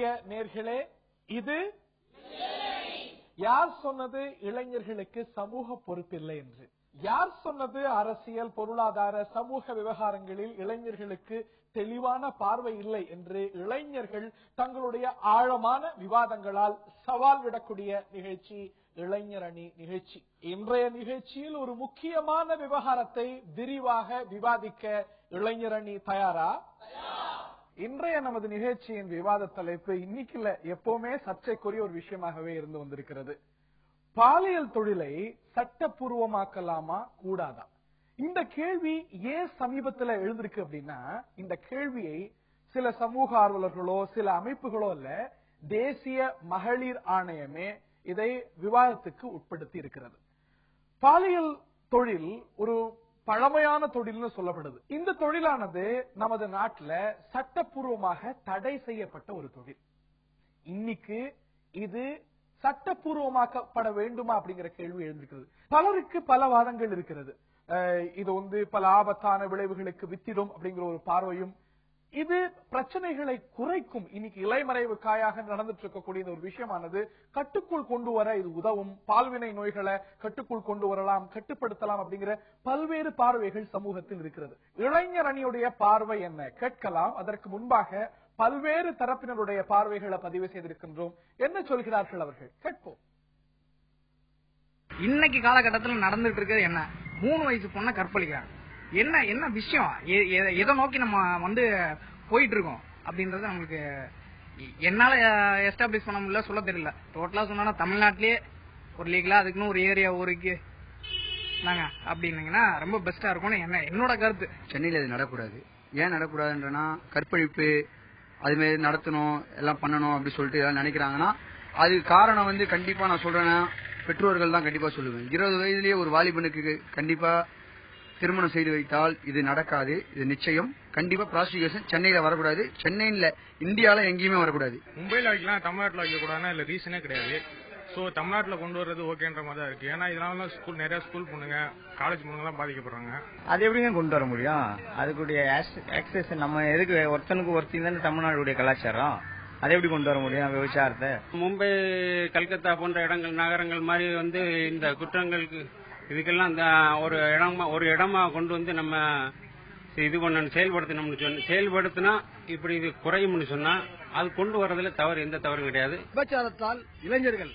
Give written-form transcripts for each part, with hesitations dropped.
அன்பிற்குரிய நேர்களே, இது யார் சொன்னது இளைஞர்களுக்கு சமூக பொறுப்பில்லை என்று? யார் சொன்னது அரசியல், பொருளாதார, சமூக விவகாரங்களில் இளைஞர்களுக்கு தெளிவான பார்வை இல்லை என்று இளைஞர்கள் தங்களுடைய ஆழமான விவாதங்களால் சவால் விடக்கூடிய நிகழ்ச்சி இளைஞர் அணி நிகழ்ச்சி. இன்றைய நிகழ்ச்சியில் ஒரு முக்கியமான விவகாரத்தை விரிவாக விவாதிக்க இளைஞர் அணி தயாரா? இன்றைய நமது நிகழ்ச்சியின் விவாத தலைப்பு இன்னைக்கு இல்ல, எப்பவுமே சர்ச்சைக்குரிய ஒரு விஷயமாகவே இருந்து வந்திருக்கிறது. பாலியல் தொழிலை சட்டப்பூர்வமாக்கலாமா கூடாதா? இந்த கேள்வி ஏன் சமீபத்தில் எழுந்திருக்கு அப்படின்னா, இந்த கேள்வியை சில சமூக ஆர்வலர்களோ சில அமைப்புகளோ இல்ல, தேசிய மகளிர் ஆணையமே இதை விவாதத்துக்கு உட்படுத்தி இருக்கிறது. பாலியல் தொழில் ஒரு பழமையான தொழில்னு சொல்லப்படுது. இந்த தொழிலானது நமது நாட்டில் சட்டப்பூர்வமாக தடை செய்யப்பட்ட ஒரு தொழில். இன்னைக்கு இது சட்டப்பூர்வமாக்கப்பட வேண்டுமா அப்படிங்கிற கேள்வி எழுந்திருக்கிறது. பலருக்கு பல வாதங்கள் இருக்கிறது. இது பல ஆபத்தான விளைவுகளுக்கு வித்திடும் அப்படிங்கிற ஒரு பார்வையும், இது பிரச்சனைகளை குறைக்கும், இன்னைக்கு இலைமறைவு காயாக நடந்துட்டு இருக்கக்கூடிய ஒரு விஷயமானது கட்டுக்குள் கொண்டு வர இது உதவும், பால்வினை நோய்களை கட்டுக்குள் கொண்டு வரலாம், கட்டுப்படுத்தலாம் அப்படிங்கிற பல்வேறு பார்வைகள் சமூகத்தில் இருக்கிறது. இளைஞர் அணியுடைய பார்வை என்ன கேட்கலாம். அதற்கு முன்பாக பல்வேறு தரப்பினருடைய பார்வைகளை பதிவு செய்திருக்கின்றோம். என்ன சொல்கிறார்கள் அவர்கள் கேட்போம். இன்னைக்கு காலகட்டத்தில் நடந்துட்டு இருக்கிறது என்ன? 3 வயசு பொண்ணை கற்பழிக்கிறாங்க. என்ன என்ன விஷயம்? எதை நோக்கி நம்ம போயிட்டு இருக்கோம் அப்படின்றது நம்மளுக்கு என்னால எஸ்டாப்ளிஷ் பண்ண முடியல, சொல்ல தெரியல. டோட்டலா சொன்னா தமிழ்நாட்டிலேயே ஒரு லீகலா அதுக்குன்னு ஒரு ஏரியா ஊருக்கு நாங்க அப்படின்னீங்கன்னா ரொம்ப பெஸ்டா இருக்கும்னு என்னோட கருத்து. சென்னையில அது நடக்கூடாது. ஏன் நடக்கூடாதுன்றனா, கற்பழிப்பு அது மாதிரி நடத்தணும், எல்லாம் பண்ணணும் அப்படி சொல்லிட்டு எல்லாம் நினைக்கிறாங்கன்னா, அது காரணம் கண்டிப்பா நான் சொல்றேன்னா பெற்றோர்கள் தான் கண்டிப்பா சொல்லுவேன். 20 வயதிலேயே ஒரு வாலிபனுக்கு கண்டிப்பா திருமணம் செய்து வைத்தால் இது நடக்காது. இது நிச்சயம். கண்டிப்பா ப்ராசிக்யூஷன் சென்னையில வரக்கூடாது. சென்னையில இந்தியால எங்கேயுமே வரக்கூடாது. மும்பைல வைக்கலாம், தமிழ்நாட்டில் வைக்கக்கூடாதுன்னா இல்ல ரீசனே கிடையாது. சோ தமிழ்நாட்டில் கொண்டு வர்றது ஓகேன்ற மாதிரி தான் இருக்கு. ஏன்னா இதனால ஸ்கூல் நிறைய ஸ்கூல் பொண்ணுங்க, காலேஜ் பொண்ணுங்க தான் பாதிக்கப்படுறாங்க. அது எப்படிங்க கொண்டு வர முடியும்? அதுக்குடைய ஆக்சஸ் நம்ம எதுக்கு ஒருத்தனுக்கு ஒருத்தன் தானே தமிழ்நாடுடைய கலாச்சாரம். அதை எப்படி கொண்டு வர முடியும் விபச்சாரத்தை? மும்பை, கல்கத்தா போன்ற இடங்கள், நகரங்கள் மாதிரி இந்த குற்றங்களுக்கு இதுக்கெல்லாம் ஒரு இடமா கொண்டு நம்ம இது பண்ணணும், செயல்படுத்தினா இப்படி இது குறையும்னு சொன்னா அது கொண்டு வரதுல எந்த தவறும் கிடையாது. விபச்சாரத்தால் இளைஞர்கள்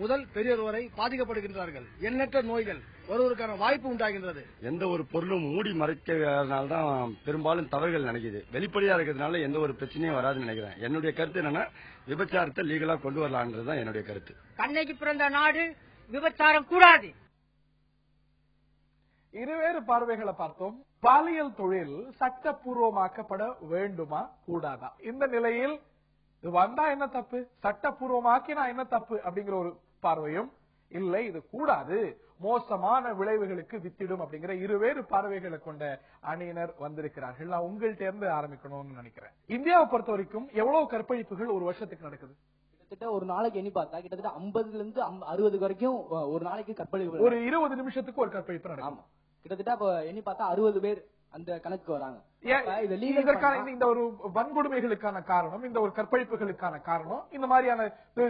முதல் பெரியவர் வரை பாதிக்கப்படுகின்றார்கள். எண்ணற்ற நோய்கள் ஒருவருக்கான வாய்ப்பு உண்டாகின்றது. எந்த ஒரு பொருளும் மூடி மறைக்கிறதுனால்தான் பெரும்பாலும் தவறுகள் நினைக்குது. வெளிப்படையா இருக்கிறதுனால எந்த ஒரு பிரச்சனையும் வராதுன்னு நினைக்கிறேன். என்னுடைய கருத்து என்னன்னா, விபச்சாரத்தை லீகலா கொண்டு வரலான்றதுதான் என்னுடைய கருத்து. கண்ணைக்கு பிறந்த நாடு, விபச்சாரம் கூடாது. இருவேறு பார்வைகளை பார்த்தோம். பாலியல் தொழில் சட்டப்பூர்வமாக்கப்பட வேண்டுமா கூடாதா? இந்த நிலையில் இது வந்தா என்ன தப்பு, சட்டப்பூர்வமாக்கினா என்ன தப்பு அப்படிங்கிற ஒரு பார்வையும், இல்லை இது கூடாது, மோசமான விளைவுகளுக்கு வித்திடும் அப்படிங்கிற இருவேறு பார்வைகளை கொண்ட அணியினர் வந்திருக்கிறார்கள். நான் உங்கள்கிட்ட இருந்து ஆரம்பிக்கணும்னு நினைக்கிறேன். இந்தியாவை பொறுத்த வரைக்கும் எவ்வளவு கற்பழிப்புகள் ஒரு வருஷத்துக்கு நடக்குது? கிட்டத்தட்ட ஒரு நாளைக்கு எண்ணி பார்த்தா கிட்டத்தட்ட 50ல இருந்து 60 வரைக்கும் ஒரு நாளைக்கு கற்பழிப்பு. ஒரு 20 நிமிஷத்துக்கு ஒரு கற்பழிப்பு நடக்கும். கிட்டத்தட்ட எண்ணி பார்த்தா 60 பேர் அந்த கணக்கு வராங்க. இந்த ஒரு வன்கொடுமைகளுக்கான காரணம், இந்த ஒரு கற்பழிப்புகளுக்கான காரணம் இந்த மாதிரியான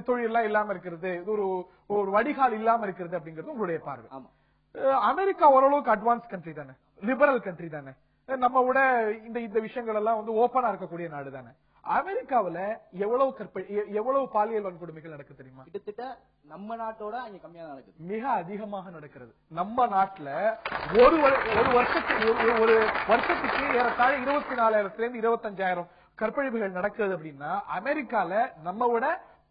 தொழில் எல்லாம் இல்லாம இருக்கிறது, ஒரு வடிகால் இல்லாம இருக்கிறது அப்படிங்கிறது உங்களுடைய பார்வை. அமெரிக்கா ஓரளவுக்கு அட்வான்ஸ் கண்ட்ரி தானே, லிபரல் கண்ட்ரி தானே, நம்ம விட இந்த விஷயங்கள் எல்லாம் ஓபனா இருக்கக்கூடிய நாடு தானே. அமெரிக்காவில எவ்வளவு பாலியல் வன்கொடுமைகள் நடக்கு தெரியுமா? கிட்டத்தட்ட நம்ம நாட்டோட அங்க கம்மியா நடக்குது. மிக அதிகமாக நடக்கிறது. நம்ம நாட்டுல ஒரு வருஷத்துக்கு ஏறத்தாழ 24,000 to 25,000 கற்பழிப்புகள் நடக்குது அப்படின்னா, அமெரிக்கால நம்ம விட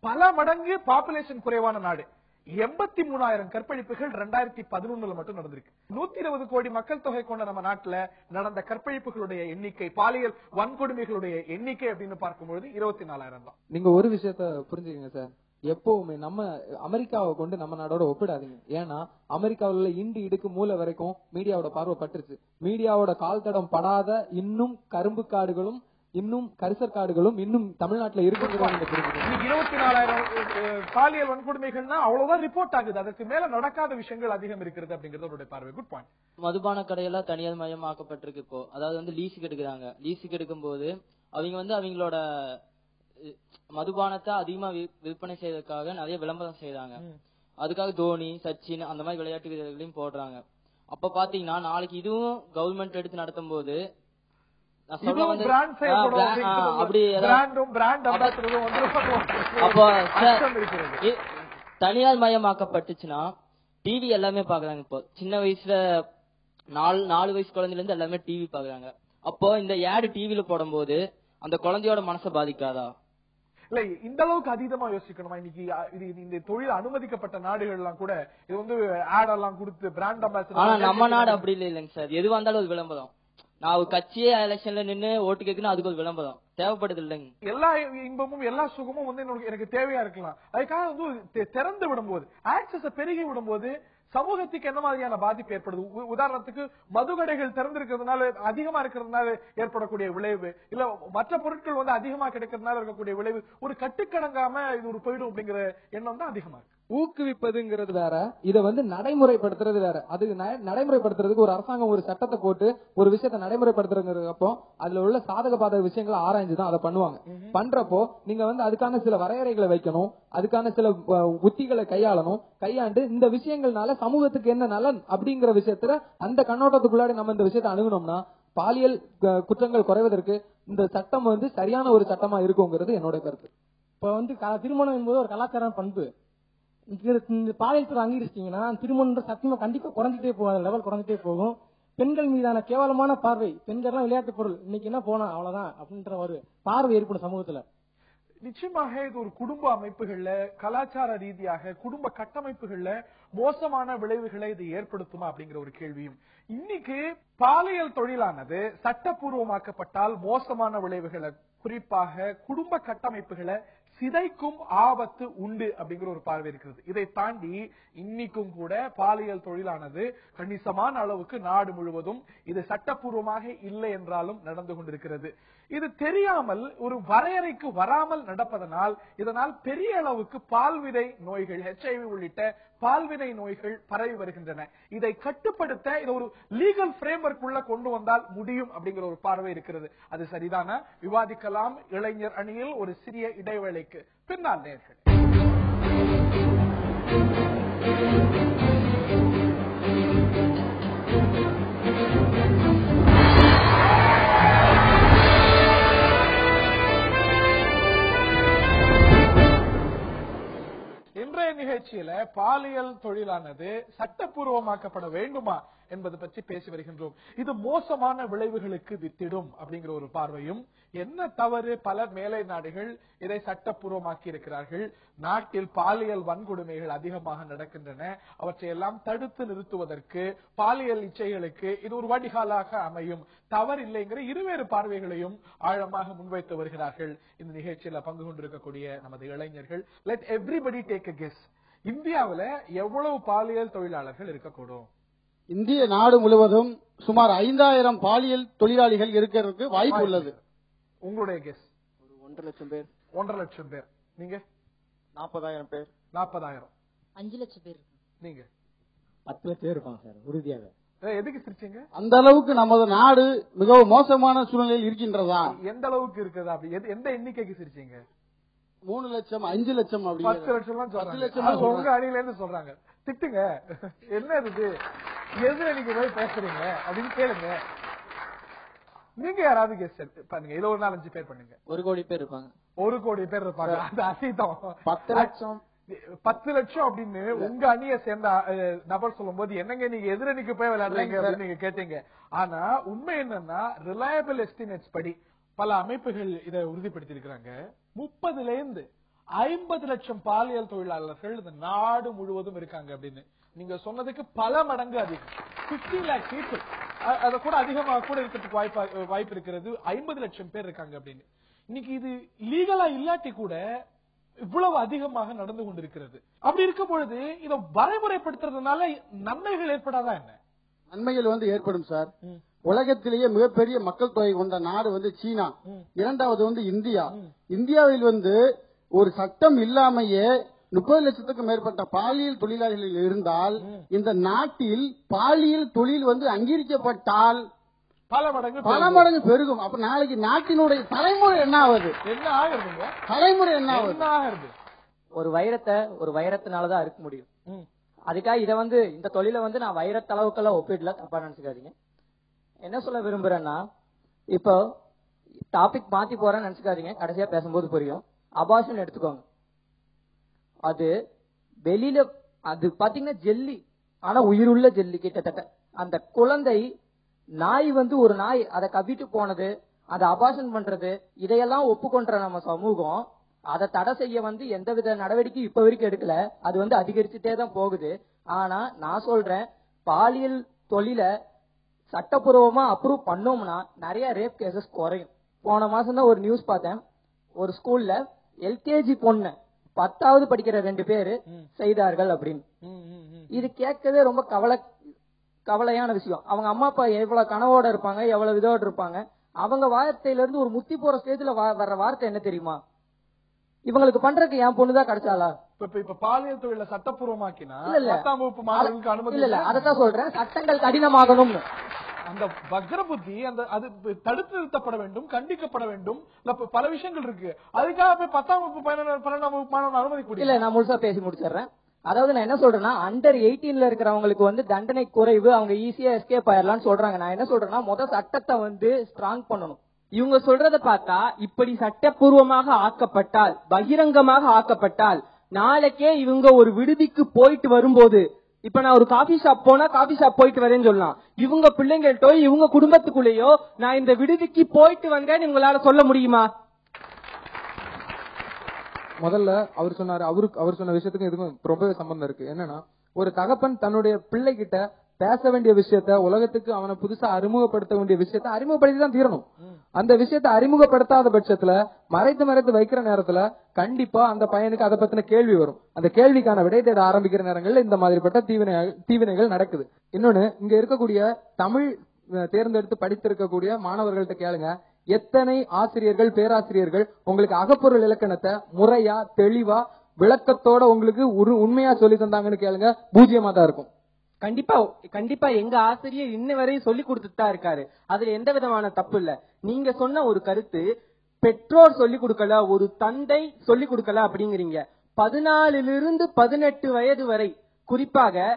பல மடங்கு பாப்புலேஷன் குறைவான நாடு. 83,000 கற்பழிப்புகள் 2011 மட்டும் நடந்திருக்கு. 120 கோடி மக்கள் தொகை கொண்ட நம்ம நாட்டுல நடந்த கற்பழிப்புகளுடைய எண்ணிக்கை, பாலியல் வன்கொடுமைகளுடைய எண்ணிக்கை அப்படின்னு பார்க்கும்போது 24,000 தான். நீங்க ஒரு விஷயத்த புரிஞ்சுக்கங்க சார், எப்பவுமே நம்ம அமெரிக்காவை கொண்டு நம்ம நாடோட ஒப்பிடாதீங்க. ஏன்னா அமெரிக்காவில இண்டி இடுக்கு மூளை வரைக்கும் மீடியாவோட பார்வை பட்டுருச்சு. மீடியாவோட கால் தடம் படாத இன்னும் கரும்பு காடுகளும் இன்னும் கரிசர் காடுகளும் இன்னும் தமிழ்நாட்டில் இருக்குங்கிறத 24,000 பாலியல் வன்கொடுமைகள்னா அவ்வளவுதான் ரிப்போர்ட் ஆகுது. அதுக்கு மேல நடக்காத விஷயங்கள் அதிகம் இருக்கிறது அப்படிங்கறது பார்வை. Good point. மதுபான கடையெல்லாம் தனியார் மயமாக்கப்பட்டிருக்கு. இப்போ அதாவது லீஸுக்கு எடுக்கிறாங்க. லீஸுக்கு எடுக்கும் போது அவங்க அவங்களோட மதுபானத்தை அதிகமா விற்பனை செய்யறதுக்காக நிறைய விளம்பரம் செய்யறாங்க. அதுக்காக தோனி, சச்சின் அந்த மாதிரி விளையாட்டு வீரர்களையும் போடுறாங்க. அப்ப பாத்தீங்கன்னா நாளைக்கு இதுவும் கவர்மெண்ட் எடுத்து நடத்தும் போது தனியார் மயமாக்கப்பட்டுச்சுன்னா டிவி எல்லாமே பாக்குறாங்க. இப்போ சின்ன வயசுல 4 வயசு குழந்தைல இருந்து எல்லாமே டிவி பாக்குறாங்க. அப்போ இந்த ஆட் டிவில போடும் போது அந்த குழந்தையோட மனசை பாதிக்காதா? இல்ல இந்த அளவுக்கு அதீதமா யோசிக்கணுமா? இன்னைக்கு இந்த தொழில் அனுமதிக்கப்பட்ட நாடுகள் எல்லாம் கூட இது வந்து ஆட் எல்லாம் கொடுத்து பிராண்ட் அம்பாசிடர். ஆனா நம்ம நாடு அப்படி இல்லைங்க சார். எதுவா இருந்தாலும் ஒரு விளம்பரம். நான் ஒரு கட்சியே எலெக்ஷன்ல நின்று ஓட்டு கேட்கணும், அதுக்கு ஒரு விளம்பரம் தேவைப்படுது இல்லைங்க. எல்லா இன்பமும் எல்லா சுகமும் வந்து எனக்கு தேவையா இருக்கலாம். அதுக்காக வந்து திறந்து விடும்போது ஆக்சஸ் பெருகி விடும்போது சமூகத்துக்கு என்ன மாதிரியான பாதிப்பு ஏற்படுது? உதாரணத்துக்கு மதுக்கடைகள் திறந்திருக்கிறதுனால அதிகமா இருக்கிறதுனால ஏற்படக்கூடிய விளைவு, இல்ல மற்ற பொருட்கள் வந்து அதிகமா கிடைக்கிறதுனால இருக்கக்கூடிய விளைவு, ஒரு கட்டுக்கடங்காம இது ஒரு போயிடும் அப்படிங்கிற எண்ணம் தான் அதிகமா இருக்கு. ஊக்குவிப்பதுங்கிறது வேற, இதை வந்து நடைமுறைப்படுத்துறது வேற. அது நடைமுறைப்படுத்துறதுக்கு ஒரு அரசாங்கம் ஒரு சட்டத்தை போட்டு ஒரு விஷயத்தை நடைமுறைப்படுத்துறதுங்கிறப்போ அதுல உள்ள சாதக பாதக விஷயங்களை ஆராய்ஞ்சுதான் அதை பண்ணுவாங்க. பண்றப்போ நீங்க வந்து அதுக்கான சில வரையறைகளை வைக்கணும், அதுக்கான சில உத்திகளை கையாண்டு இந்த விஷயங்கள்னால சமூகத்துக்கு என்ன நலன் அப்படிங்கிற விஷயத்துல அந்த கண்ணோட்டத்துக்குள்ளாடி நம்ம இந்த விஷயத்தை அணுகணும்னா பாலியல் குற்றங்கள் குறைவதற்கு இந்த சட்டம் வந்து சரியான ஒரு சட்டமா இருக்குங்கிறது என்னோட கருத்து. இப்ப வந்து திருமணம் என்பது ஒரு கலாச்சார பண்பு. பாலியல் அங்கீகரிச்சிட்டீங்கன்னா திருமணம் சத்தியமா கண்டிப்பா குறைஞ்சிட்டே போகும், லெவல் குறைஞ்சிட்டே போகும். பெண்கள் மீதான கேவலமான பார்வை, பெண்கள்லாம் விளையாட்டு பொருள், இன்னைக்கு என்ன போனா அவ்வளவுதான் அப்படின்ற ஒரு பார்வை ஏற்படும் சமூகத்துல. நிச்சயமாக இது ஒரு குடும்ப அமைப்புகள்ல கலாச்சார ரீதியாக குடும்ப கட்டமைப்புகள்ல மோசமான விளைவுகளை இது ஏற்படுத்துமா அப்படிங்கிற ஒரு கேள்வியும். இன்னைக்கு பாலியல் தொழிலானது சட்டப்பூர்வமாக்கப்பட்டால் மோசமான விளைவுகளை, குறிப்பாக குடும்ப கட்டமைப்புகளை சிதைக்கும் ஆபத்து உண்டு அப்படிங்கிற ஒரு பார்வை இருக்கிறது. இதை தாண்டி இன்னைக்கும் கூட பாலியல் தொழிலானது கணிசமான அளவுக்கு நாடு முழுவதும் இது சட்டப்பூர்வமாக இல்லை என்றாலும் நடந்து கொண்டிருக்கிறது. இது தெரியாமல் ஒரு வரையறைக்கு வராமல் நடப்பதனால் இதனால் பெரிய அளவுக்கு பால்வினை நோய்கள், HIV உள்ளிட்ட பால்வினை நோய்கள் பரவி வருகின்றன. இதை கட்டுப்படுத்த இதை ஒரு லீகல் ஃப்ரேம்வொர்க் உள்ள கொண்டு வந்தால் முடியும் அப்படிங்கிற ஒரு பார்வை இருக்கிறது. அது சரிதான? விவாதிக்கலாம். இளைஞர் அணியில் ஒரு சிறிய இடைவேளைக்கு பின்னால் நேயர்களே. இன்றைய நிகழ்ச்சியில பாலியல் தொழிலானது சட்டப்பூர்வமாக்கப்பட வேண்டுமா என்பது பற்றி பேசி வருகின்றோம். இது மோசமான விளைவுகளுக்கு வித்திடும் அப்படிங்கிற ஒரு பார்வையும், என்ன தவறு பல மேலை நாடுகள் இதை சட்டப்பூர்வமாக்கி இருக்கிறார்கள், நாட்டில் பாலியல் வன்கொடுமைகள் அதிகமாக நடக்கின்றன, அவற்றையெல்லாம் தடுத்து நிறுத்துவதற்கு பாலியல் இச்சைகளுக்கு இது ஒரு வடிகாலாக அமையும், தவறு இல்லைங்கிற இருவேறு பார்வைகளையும் ஆழமாக முன்வைத்து வருகிறார்கள் இந்த நிகழ்ச்சியில பங்கு கொண்டிருக்கக்கூடிய நமது இளைஞர்கள். Let everybody take a guess. இந்தியாவில் எவ்வளவு பாலியல் தொழிலாளர்கள் இருக்கக்கூடும்? இந்திய நாடு முழுவதும் சுமார் 5000 பாலியல் தொழிலாளிகள் இருக்கிறதுக்கு வாய்ப்பு உள்ளது. உங்களுடைய கெஸ்? 1.5 லட்சம் பேர். 1.5 லட்சம் பேர். நீங்க? 40,000 பேர். 40,000. 5 லட்சம் பேர். நீங்க? 10 லட்சம் பேர் இருப்பாங்க சார் உறுதியாக. எதுக்கு சிரிச்சீங்க? அந்த அளவுக்கு நமது நாடு மிகவும் மோசமான சூழ்நிலையில் இருக்கின்றதா? எந்த அளவுக்கு இருக்குதா? அப்படி எந்த எண்ணிக்கைக்கு சிரிச்சீங்க? 3 லட்சம் 5 லட்சம் அப்படி 10 லட்சம் 10 லட்சம் உங்க அணியில இருந்து சொல்றாங்க. திட்டுங்க, என்ன இது, எது நீங்க போய் பேசுறீங்க அப்படின்னு கேளுங்க. நீங்க யாராவது கெஸ் பண்ணுங்க. இதுல ஒரு 4-5 பேர் பண்ணுங்க. 1 கோடி பேர் இருப்பாங்க. 1 கோடி பேர் இருப்பாங்க. அது அதீதம். 10 லட்சம் 10 லட்சம் அப்படின்னு உங்க அணியை சேர்ந்த நபர் சொல்லும் போது என்னங்க நீங்க எதிரணிக்கு போய் விளையாடுறீங்க அப்படின்னு நீங்க கேட்டீங்க. ஆனா உண்மை என்னன்னா ரிலையபிள் எஸ்டிமேட்ஸ் படி பல அமைப்புகள் இதை உறுதிப்படுத்தி இருக்கிறாங்க. 30 இருந்து 50 லட்சம் பாலியல் தொழிலாளர்கள் இந்த நாடு முழுவதும் இருக்காங்க அப்படின்னு. நீங்க சொன்னதுக்கு பல மடங்கு அதிகம். 50 lakh people, அத கூட அதிகமா கூட இருக்கிறதுக்கு வாய்ப்பு இருக்கிறது. 50 லட்சம் பேர் இருக்காங்க அப்படின்னு. இன்னைக்கு இது லீகலா இல்லாட்டி கூட இவ்வளவு அதிகமாக நடந்து கொண்டிருக்கிறது. அப்படி இருக்கும் பொழுது இதை வரைமுறைப்படுத்துறதுனால நன்மைகள் ஏற்படாதா? என்ன நன்மைகள் ஏற்படும் சார். உலகத்திலேயே மிகப்பெரிய மக்கள் தொகை கொண்ட நாடு சீனா, இரண்டாவது இந்தியா. இந்தியாவில் ஒரு சட்டம் இல்லாமையே 30 லட்சத்துக்கும் மேற்பட்ட பாலியல் தொழிலாளர்கள் இருந்தால், இந்த நாட்டில் பாலியல் தொழில் அங்கீகரிக்கப்பட்டால் பல மடங்கு பெருகும். அப்ப நாளைக்கு நாட்டினுடைய தலைமுறை என்ன ஆகுது? என்ன ஆகுதுங்க? தலைமுறை என்ன ஆகுது? ஒரு வைரத்தினாலதான் இருக்க முடியும். அதுக்காக இந்த தொழிலை நான் வைரத்தளவுக்கெல்லாம் ஒப்பிடல, தப்பா நினைச்சுக்காதீங்க. என்ன சொல்ல விரும்புறேன்னா, இப்போ டாபிக் மாத்தி போறேன்னு நினைச்சுக்காதீங்க, கடைசியா பேசும்போது புரியும். அபார்ஷன் எடுத்துக்கோங்க. அது வெளியில அது பாத்தீங்கன்னா ஜெல்லி, ஆனா உயிருள்ள ஜெல்லி கிட்டத்தட்ட. அந்த குழந்தை நாய் ஒரு நாய் அதை கவிட்டு போனது, அதை அபார்ஷன் பண்றது, இதையெல்லாம் ஒப்புக்கொண்ட நம்ம சமூகம் அதை தடை செய்ய எந்தவித நடவடிக்கை இப்ப வரைக்கும் எடுக்கல. அது அதிகரிச்சுட்டே தான் போகுது. ஆனா நான் சொல்றேன், பாலியல் தொழில சட்டப்பூர்வமா அப்ரூவ் பண்ணோம்னா நிறைய ரேப் கேசஸ் குறையும். போன மாசம் தான் ஒரு நியூஸ் பார்த்தேன். ஒரு ஸ்கூல்ல எல்கேஜி பொண்ணு 10வது படிக்கிற 2 பேரு செய்தார்கள் அப்படின்னு. இது கேட்கவே ரொம்ப கவலையான விஷயம். அவங்க அம்மா அப்பா எவ்வளவு கனவோட இருப்பாங்க, எவ்வளவு இதோட இருப்பாங்க. அவங்க வார்த்தையில இருந்து ஒரு முத்தி போற ஸ்டேஜ்ல வர்ற வார்த்தை என்ன தெரியுமா? இவங்களுக்கு பண்றதுக்கு என் பொண்ணுதான் கிடைச்சாலா? இப்ப பாலியல் தொழில சட்டப்பூர்வமாக்கினா அதான் சொல்றேன், சட்டங்கள் கடினமாகணும். அந்த வக்ர புத்தி அது தடுத்து நிறுத்தப்பட வேண்டும், கண்டிக்கப்பட வேண்டும். பல விஷயங்கள் இருக்கு. அதுக்காக போய் 10ஆம் வகுப்பு 12ஆம் வகுப்பு மாணவன் அனுமதி இல்ல. நான் முழுசா பேசி முடிச்சிடுறேன். அதாவது நான் என்ன சொல்றேன்னா, அண்டர் 18 இருக்கிறவங்களுக்கு தண்டனை குறைவு, அவங்க ஈஸியா எஸ்கேப் ஆயிரலாம்னு சொல்றாங்க. நான் என்ன சொல்றேன்னா, முதல் சட்டத்தை ஸ்ட்ராங் பண்ணணும். இவங்க சொல்றத பார்த்தா, இப்படி சட்டப்பூர்வமாக ஆக்கப்பட்டால், பகிரங்கமாக ஆக்கப்பட்டால், நாளைக்கே இவங்க ஒரு விடுதிக்கு போயிட்டு வரும்போது, இப்ப நான் ஒரு காபி ஷாப் போனா காபி ஷாப் போயிட்டு வரேன்னு சொல்லலாம். இவங்க பிள்ளைங்கள்ட்டோ இவங்க குடும்பத்துக்குள்ளேயோ நான் இந்த விடுதிக்கு போயிட்டு வந்தேன்னு உங்களால சொல்ல முடியுமா? முதல்ல அவர் சொன்னாரு, அவர் சொன்ன விஷயத்துக்கும் இதுக்கும் ரொம்பவே சம்பந்தம் இருக்கு. என்னன்னா, ஒரு தகப்பன் தன்னுடைய பிள்ளை கிட்ட பேச வேண்டிய விஷயத்த, உலகத்துக்கு அவனை புதுசா அறிமுகப்படுத்த வேண்டிய விஷயத்த அறிமுகப்படுத்தி தான் தீரணும். அந்த விஷயத்த அறிமுகப்படுத்தாத பட்சத்துல மறைத்து வைக்கிற நேரத்துல கண்டிப்பா அந்த பையனுக்கு அதை பத்தின கேள்வி வரும். அந்த கேள்விக்கான விடை தேட ஆரம்பிக்கிற நேரங்கள்ல இந்த மாதிரிப்பட்ட தீவினைகள் நடக்குது. இன்னொன்னு, இங்க இருக்கக்கூடிய தமிழ் தேர்ந்தெடுத்து படித்திருக்கக்கூடிய மாணவர்கள்ட்ட கேளுங்க, எத்தனை ஆசிரியர்கள் பேராசிரியர்கள் உங்களுக்கு அகப்பொருள் இலக்கணத்தை முறையா தெளிவா விளக்கத்தோட உங்களுக்கு உண்மையா சொல்லி தந்தாங்கன்னு கேளுங்க, பூஜ்யமா தான் இருக்கும். கண்டிப்பா எங்க ஆசிரியர் இன்ன வரையும் சொல்லி கொடுத்துட்டு தான் இருக்காரு. அதுல எந்த விதமான தப்பு இல்ல. நீங்க சொன்ன ஒரு கருத்து, பெற்றோர் சொல்லிக் கொடுக்கல, ஒரு தந்தை சொல்லிக் கொடுக்கல அப்படிங்கிறீங்க. 14 to 18 வயது வரை, குறிப்பாக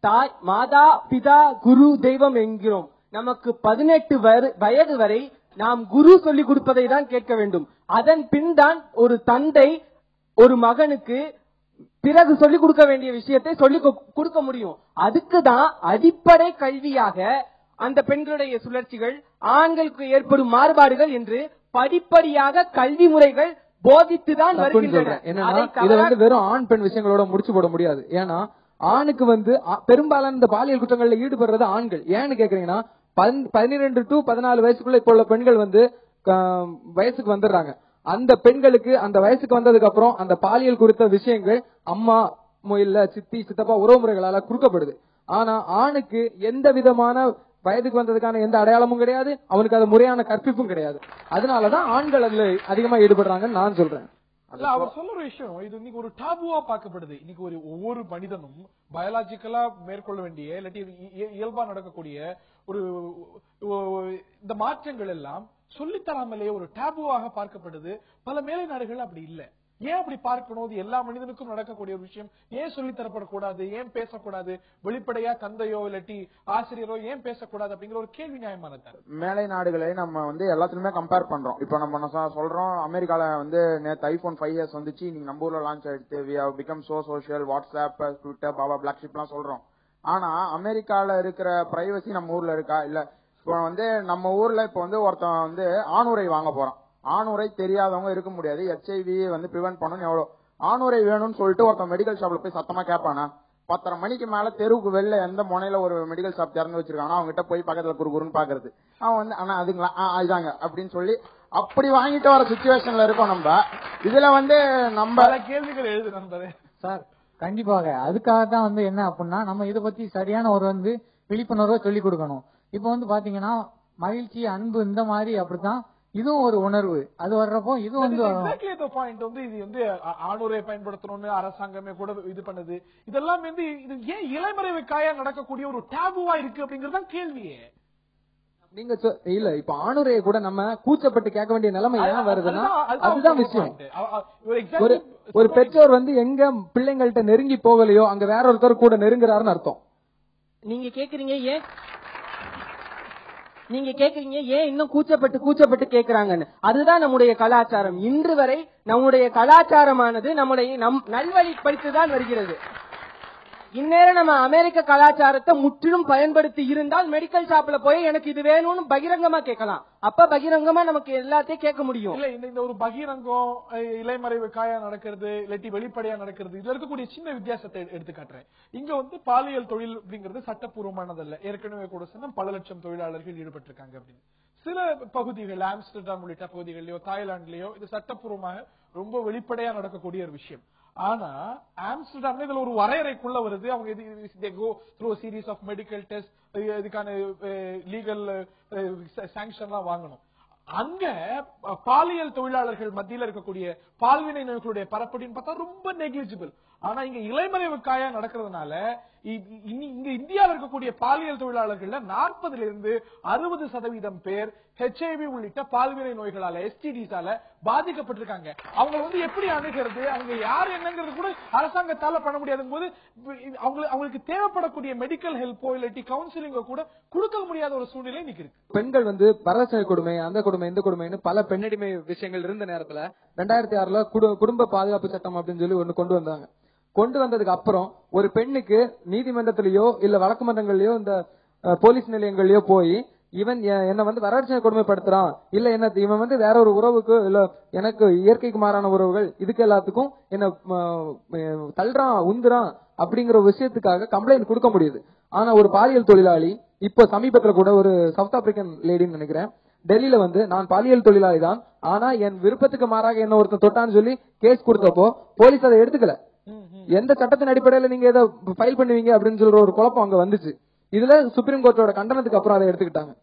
தாய் மாதா பிதா குரு தெய்வம் என்கிறோம். நமக்கு 18 வயது வரை நாம் குரு சொல்லிக் கொடுப்பதை தான் கேட்க வேண்டும். அதன் பின் தான் ஒரு தந்தை ஒரு மகனுக்கு பிறகு சொல்லிக் கொடுக்க வேண்டிய விஷயத்தை சொல்லிக் கொடுக்க முடியும். அதுக்குதான் அடிப்படை கல்வியாக அந்த பெண்களுடைய சுழற்சிகள், ஆண்களுக்கு ஏற்படும் மாறுபாடுகள் என்று படிப்படியாக கல்வி முறைகள் போதித்துதான் வருகின்றன. இதை வெறும் ஆண் பெண் விஷயங்களோட முடிச்சு போட முடியாது. ஏன்னா ஆணுக்கு பெரும்பாலான இந்த பாலியல் குற்றங்கள்ல ஈடுபடுறது ஆண்கள். ஏன்னு கேக்குறீங்கன்னா, 12 to 14 வயசுக்குள்ள இப்ப உள்ள பெண்கள் வயசுக்கு வந்துடுறாங்க. அந்த பெண்களுக்கு அந்த வயசுக்கு வந்ததுக்கு அப்புறம் அந்த பாலியல் குறித்த விஷயங்கள் அம்மா இல்ல சித்தி சித்தப்பா உறவுமுறைகளால குறுக்கப்படுது. ஆனா ஆணுக்கு எந்த விதமான வயதுக்கு வந்ததுக்கான எந்த அடையாளமும் கிடையாது, அவனுக்கு அது முறையான கற்பிப்பும் கிடையாது. அதனாலதான் ஆண்கள் அதுல அதிகமா ஈடுபடுறாங்கன்னு நான் சொல்றேன். அவர் சொல்ற விஷயம் இது இன்னைக்கு ஒரு டாபுவா பார்க்கப்படுது. இன்னைக்கு ஒவ்வொரு மனிதனும் பயாலஜிக்கலா மேற்கொள்ள வேண்டிய இல்லாட்டி இயல்பா நடக்கக்கூடிய ஒரு இந்த மாற்றங்கள் எல்லாம் சொல்லித்தராமலே ஒரு டாபுவாக பார்க்கப்படுது. பல மேலை நாடுகள் அப்படி இல்ல. ஏன் அப்படி பார்க்கணும்? இது எல்லா மனிதனுக்கும் நடக்கக்கூடிய ஒரு விஷயம். ஏன் சொல்லித்தரப்படக்கூடாது? ஏன் பேசக்கூடாது? வெளிப்படையா தந்தையோ இல்லாட்டி ஆசிரியரோ ஏன் பேசக்கூடாது அப்படிங்கிற ஒரு கேள்வி நியாயமானது. மேலை நாடுகளை நம்ம எல்லாத்துலயுமே கம்பேர் பண்றோம். இப்ப நம்ம சொல்றோம், அமெரிக்கால நேத்து ஐபோன் 5S வந்துச்சு, நீங்க நம்ம ஊர்ல லான்ச் ஆயிடுச்சு, we have become so social, WhatsApp, Twitter, baa baa black sheep எல்லாம் சொல்றோம். ஆனா அமெரிக்கால இருக்கிற பிரைவசி நம்ம ஊர்ல இருக்கா? இல்ல. இப்போ நம்ம ஊர்ல இப்ப ஒருத்தன் ஆணுரை வாங்க போறான். ஆணுரை தெரியாதவங்க இருக்க முடியாது. HIV பிரிவென்ட் பண்ணணும். எவ்வளவு ஆணுரை வேணும்னு சொல்லிட்டு ஒருத்தன் மெடிக்கல் ஷாப்ல போய் சத்தமா கேட்பானா? 10:30 மணிக்கு மேல தெருவுக்கு வெளில எந்த முனையில ஒரு மெடிக்கல் ஷாப் திறந்து வச்சிருக்காங்க, அவங்க கிட்ட போய் பக்கத்துல குறுகுறுன்னு பாக்குறது. அவன் ஆனா அதுங்களா இதாங்க அப்படின்னு சொல்லி அப்படி வாங்கிட்டு வர சிச்சுவேஷன்ல இருக்கோம் நம்ம. இதுல நம்ம கேள்விகள் எழுது நண்பரே. சார் கண்டிப்பாக அதுக்காக தான் என்ன அப்படின்னா, நம்ம இதை பத்தி சரியான ஒரு விழிப்புணர்வை சொல்லிக் கொடுக்கணும். இப்ப பாத்தீங்கன்னா மகிழ்ச்சி, அன்பு, இந்த மாதிரி அப்படித்தான் இதுவும் ஒரு உணர்வு. அது வர்றப்போ இது இது ஆணுரை பயன்படுத்தணும்னு அரசாங்கமே கூட இது பண்ணுது. இதெல்லாம் இது ஏன் இளமறைவு காயா நடக்கக்கூடிய ஒரு டாபுவா இருக்கு அப்படிங்கறதுதான் கேள்வியே. நீங்க இல்ல இப்ப ஆணுரையை கூட நம்ம கூச்சப்பட்டு கேட்க வேண்டிய நிலைமை ஏன் வருதுன்னா அதுதான் விஷயம். ஒரு பெற்றோர் வந்து எங்க பிள்ளைங்கள்ட்ட நெருங்கி போகலையோ அங்க வேற ஒருத்தர் கூட நெருங்குறாருன்னு அர்த்தம். நீங்க கேக்குறீங்க ஏன் இன்னும் கூச்சப்பட்டு கேக்குறாங்கன்னு. அதுதான் நம்முடைய கலாச்சாரம். இன்று வரை நம்முடைய கலாச்சாரமானது நம்முடைய நல்வழிப்படுத்திதான் வருகிறது. இந்நேரம் நம்ம அமெரிக்க கலாச்சாரத்தை முற்றிலும் பயன்படுத்தி இருந்தால் மெடிக்கல் ஷாப்ல போய் எனக்கு இது வேணும்னு பகிரங்கமா கேட்கலாம். அப்ப பகிரங்கமா நமக்கு எல்லாத்தையும் கேட்க முடியும். இல்ல இந்த ஒரு பகிரங்கம் இலைமறைவு காயா நடக்கிறது இல்லாட்டி வெளிப்படையா நடக்கிறது இதுல இருக்கக்கூடிய சின்ன வித்தியாசத்தை எடுத்து காட்டுறேன். இங்க வந்து பாலியல் தொழில் அப்படிங்கிறது சட்டப்பூர்வமானதல்ல. ஏற்கனவே கூட சொன்ன பல லட்சம் தொழிலாளர்கள் ஈடுபட்டிருக்காங்க அப்படின்னு. சில பகுதிகள் ஆம்ஸ்டர்டாம் உள்ளிட்ட பகுதிகளிலோ தாய்லாந்துலயோ இது சட்டப்பூர்வமாக ரொம்ப வெளிப்படையா நடக்கக்கூடிய ஒரு விஷயம். ஆனா ஆம்ஸ்டர்டாம் இதுல ஒரு வரையறைக்குள்ள வருது. அவங்க go through a series of medical tests, இதுக்கான லீகல் சாங்ஷன் எல்லாம் வாங்கணும். அங்க பாலியல் தொழிலாளர்கள் மத்தியில் இருக்கக்கூடிய பால்வினை நோய்களுடைய பரப்படின்னு பார்த்தா ரொம்ப நெக்லிஜிபிள். ஆனா இங்க இலைமறைவு காயா நடக்கிறதுனால இங்க இந்தியாவில் இருக்கக்கூடிய பாலியல் தொழிலாளர்கள் 40% பேர் HIV உள்ளிட்ட பால்வினை நோய்களால STDஸால பாதிக்கப்பட்டிருக்காங்க. அவங்க வந்து எப்படி அணுகிறது அவங்க யார் என்னங்கிறது கூட அரசாங்கத்தால பண்ண முடியாத போது அவங்களுக்கு தேவைப்படக்கூடிய மெடிக்கல் ஹெல்ப்போ இல்லாட்டி கவுன்சிலிங்கோ கூட கொடுக்க முடியாத ஒரு சூழ்நிலை இன்னைக்கு இருக்கு. பெண்கள் வந்து வரதட்சணை கொடுமை அந்த கொடுமை இந்த கொடுமைன்னு பல பெண்ணடிமை விஷயங்கள் இருந்த நேரத்துல 2006 குடும்ப பாதுகாப்பு சட்டம் அப்படின்னு சொல்லி ஒண்ணு கொண்டு வந்தாங்க. கொண்டு வந்ததுக்கு அப்புறம் ஒரு பெண்ணுக்கு நீதிமன்றத்திலயோ இல்ல வழக்கு மன்றங்கள்லயோ இந்த போலீஸ் நிலையங்கள்லயோ போய் இவன் என்ன வந்து வரதட்சணை கொடுமைப்படுத்துறான் இல்ல என்ன இவன் வந்து வேற ஒரு உறவுக்கு இல்ல எனக்கு இயற்கைக்கு மாறான உறவுகள் இதுக்கு எல்லாத்துக்கும் என்ன தள்ளுறான் உந்துறான் அப்படிங்கிற விஷயத்துக்காக கம்ப்ளைண்ட் கொடுக்க முடியுது. ஆனா ஒரு பாலியல் தொழிலாளி இப்ப சமீபத்துல கூட ஒரு சவுத் ஆப்பிரிக்கன் லேடின்னு நினைக்கிறேன் டெல்லியில வந்து நான் பாலியல் தொழிலாளி தான் ஆனா என் விருப்பத்துக்கு மாறாக என்ன ஒருத்தன் தொட்டான்னு சொல்லி கேஸ் கொடுத்தப்போ போலீஸ் அதை எடுத்துக்கல. எந்த சட்டத்தின் அடிப்படையில நீங்க இதை ஃபைல் பண்ணுவீங்க அப்படின்னு சொல்ற ஒரு குழப்பம் அங்க வந்துச்சு. இதுல சுப்ரீம் கோர்ட்டோட கண்டனத்துக்கு அப்புறம் அதை எடுத்துக்கிட்டாங்க.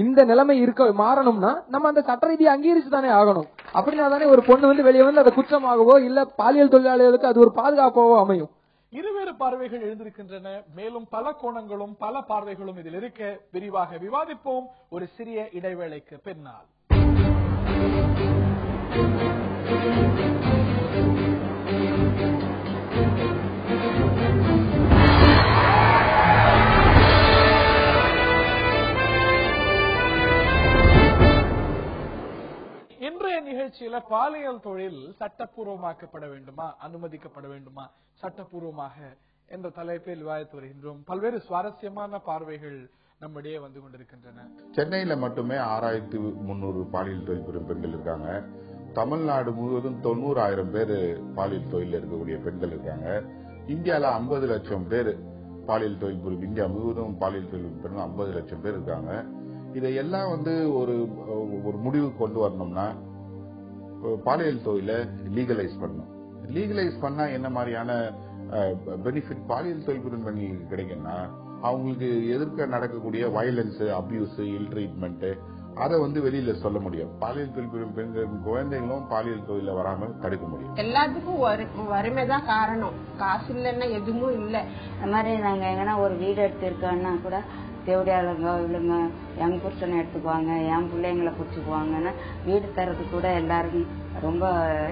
இந்த நிலைமை மாறணும்னா நம்ம அந்த சட்ட ரீதியை அங்கீகரிச்சு தானே ஆகணும். அப்படின்னா தானே ஒரு பொண்ணு வந்து வெளியே வந்து அதை குற்றமாகவோ இல்ல பாலியல் தொழிலாளிகளுக்கு அது ஒரு பாதுகாப்பாவோ அமையும். இருவேறு பார்வைகள் எழுந்திருக்கின்றன. மேலும் பல கோணங்களும் பல பார்வைகளும் இதில் இருக்க விரிவாக விவாதிப்போம் ஒரு சிறிய இடைவேளைக்கு பின்னால். இன்றைய நிகழ்ச்சியில பாலியல் தொழில் சட்டப்பூர்வமாக்கப்பட வேண்டுமா அனுமதிக்கப்பட வேண்டுமா சட்டப்பூர்வமாக என்ற தலைப்பில் விவாதித்து வருகின்றோம். பல்வேறு சுவாரஸ்யமான பார்வைகள் நம்மிடையே வந்து கொண்டிருக்கின்றன. சென்னையில மட்டுமே 6300 பாலியல் தொழில் புரியும் பெண்கள் இருக்காங்க. தமிழ்நாடு முழுவதும் 90,000 பேர் பாலியல் தொழில் இருக்கக்கூடிய பெண்கள் இருக்காங்க. இந்தியால 50 லட்சம் பேர் பாலியல் தொழில் புரியும் இந்தியா முழுவதும் பாலியல் தொழில் பெண்கள் 50 லட்சம் பேர் இருக்காங்க. இதையெல்லாம் வந்து ஒரு முடிவு கொண்டு வரணும்னா பாலியல் தொழிலை லீகலைஸ் பண்ணணும். லீகலைஸ் பண்ணா என்ன மாதிரியான பெனிஃபிட் பாலியல் தொழில் புரியும் பெண்களுக்கு கிடைக்கும்னா அவங்களுக்கு எதிர்க்க நடக்கக்கூடிய வயலன்ஸ் அபியூஸ் இல் ட்ரீட்மெண்ட் அதை வந்து வெளியில சொல்ல முடியும். பாலியல் தொழில் புரியும் பெண்கள் குழந்தைகளும் பாலியல் தொழில வராம தடுக்க முடியும். எல்லாத்துக்கும் வறுமைதான் காரணம். காசு இல்லைன்னா எதுவும் இல்லை. அந்த மாதிரி நாங்க எங்கன்னா ஒரு வீடு எடுத்திருக்கோம்னா கூட தேவடியாளுங்க இவளுங்க என் புருஷனை எடுத்துக்குவாங்க என் பிள்ளைங்களை பிடிச்சிக்குவாங்கன்னு வீடு தரது கூட எல்லாரும் ரொம்ப